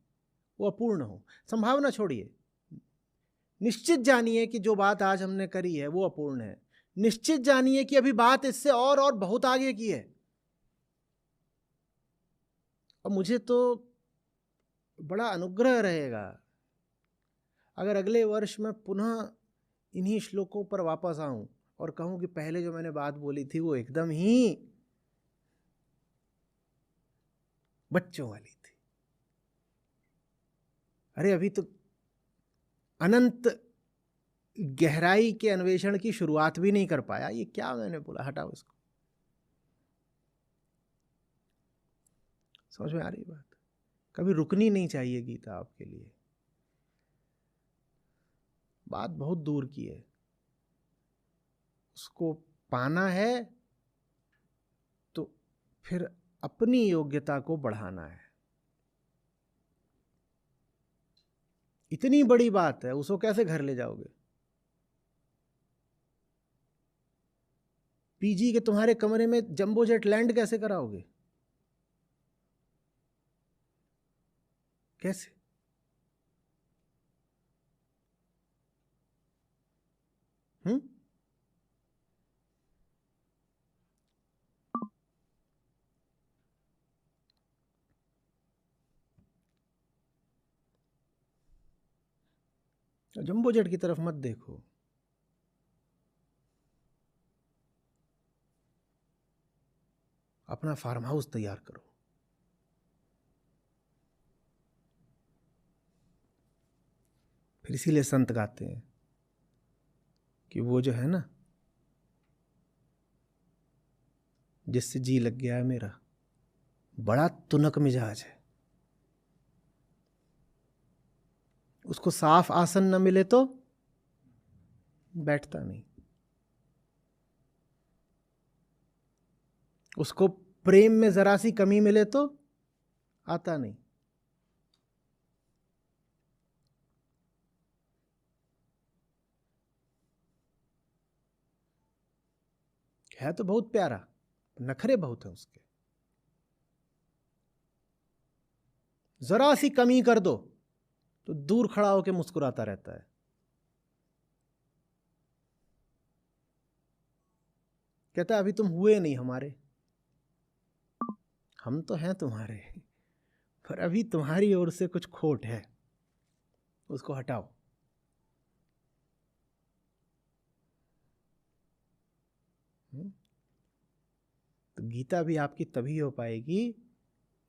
वो अपूर्ण हो। संभावना छोड़िए, निश्चित जानिए कि जो बात आज हमने करी है वो अपूर्ण है। निश्चित जानिए कि अभी बात इससे और बहुत आगे की है। और मुझे तो बड़ा अनुग्रह रहेगा अगर अगले वर्ष मैं पुनः इन्हीं श्लोकों पर वापस आऊं और कहूं कि पहले जो मैंने बात बोली थी वो एकदम ही बच्चों वाली थी। अरे अभी तो अनंत गहराई के अन्वेषण की शुरुआत भी नहीं कर पाया। ये क्या मैंने बोला, हटाओ इसको। समझ में आ रही बात? कभी रुकनी नहीं चाहिए गीता आपके लिए। बात बहुत दूर की है, उसको पाना है तो फिर अपनी योग्यता को बढ़ाना है। इतनी बड़ी बात है, उसको कैसे घर ले जाओगे? पीजी के तुम्हारे कमरे में जंबो जेट लैंड कैसे कराओगे? कैसे? जंबो जेट की तरफ मत देखो। अपना फार्म हाउस तैयार करो। फिर इसीलिए संत गाते हैं कि वो जो है ना, जिससे जी लग गया है मेरा, बड़ा तुनक मिजाज है, उसको साफ आसन न मिले तो बैठता नहीं, उसको प्रेम में जरा सी कमी मिले तो आता नहीं। है तो बहुत प्यारा, नखरे बहुत है उसके। जरा सी कमी कर दो तो दूर खड़ा होकर मुस्कुराता रहता है। कहता है अभी तुम हुए नहीं हमारे, हम तो हैं तुम्हारे, पर अभी तुम्हारी ओर से कुछ खोट है, उसको हटाओ। तो गीता भी आपकी तभी हो पाएगी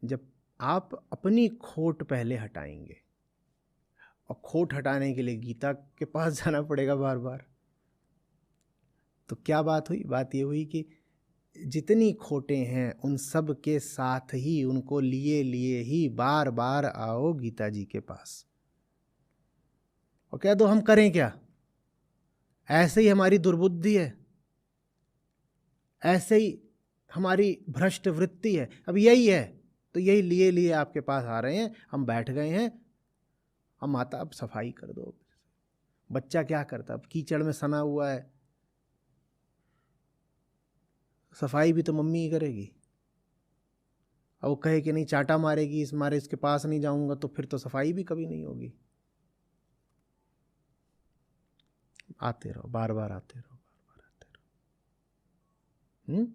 जब आप अपनी खोट पहले हटाएंगे। और खोट हटाने के लिए गीता के पास जाना पड़ेगा बार बार। तो क्या बात हुई? बात ये हुई कि जितनी खोटे हैं उन सब के साथ ही, उनको लिए लिए ही बार बार आओ गीता जी के पास और कह दो हम करें क्या। ऐसे ही हमारी दुर्बुद्धि है, ऐसे ही हमारी भ्रष्ट वृत्ति है। अब यही है तो यही लिए लिए आपके पास आ रहे हैं, हम बैठ गए हैं। अब माता अब सफाई कर दो। बच्चा क्या करता, अब कीचड़ में सना हुआ है, सफाई भी तो मम्मी ही करेगी। अब वो कहे कि नहीं चाटा मारेगी, इस मारे इसके पास नहीं जाऊंगा, तो फिर तो सफाई भी कभी नहीं होगी। आते रहो, बार बार आते रहो, बार बार आते रहो।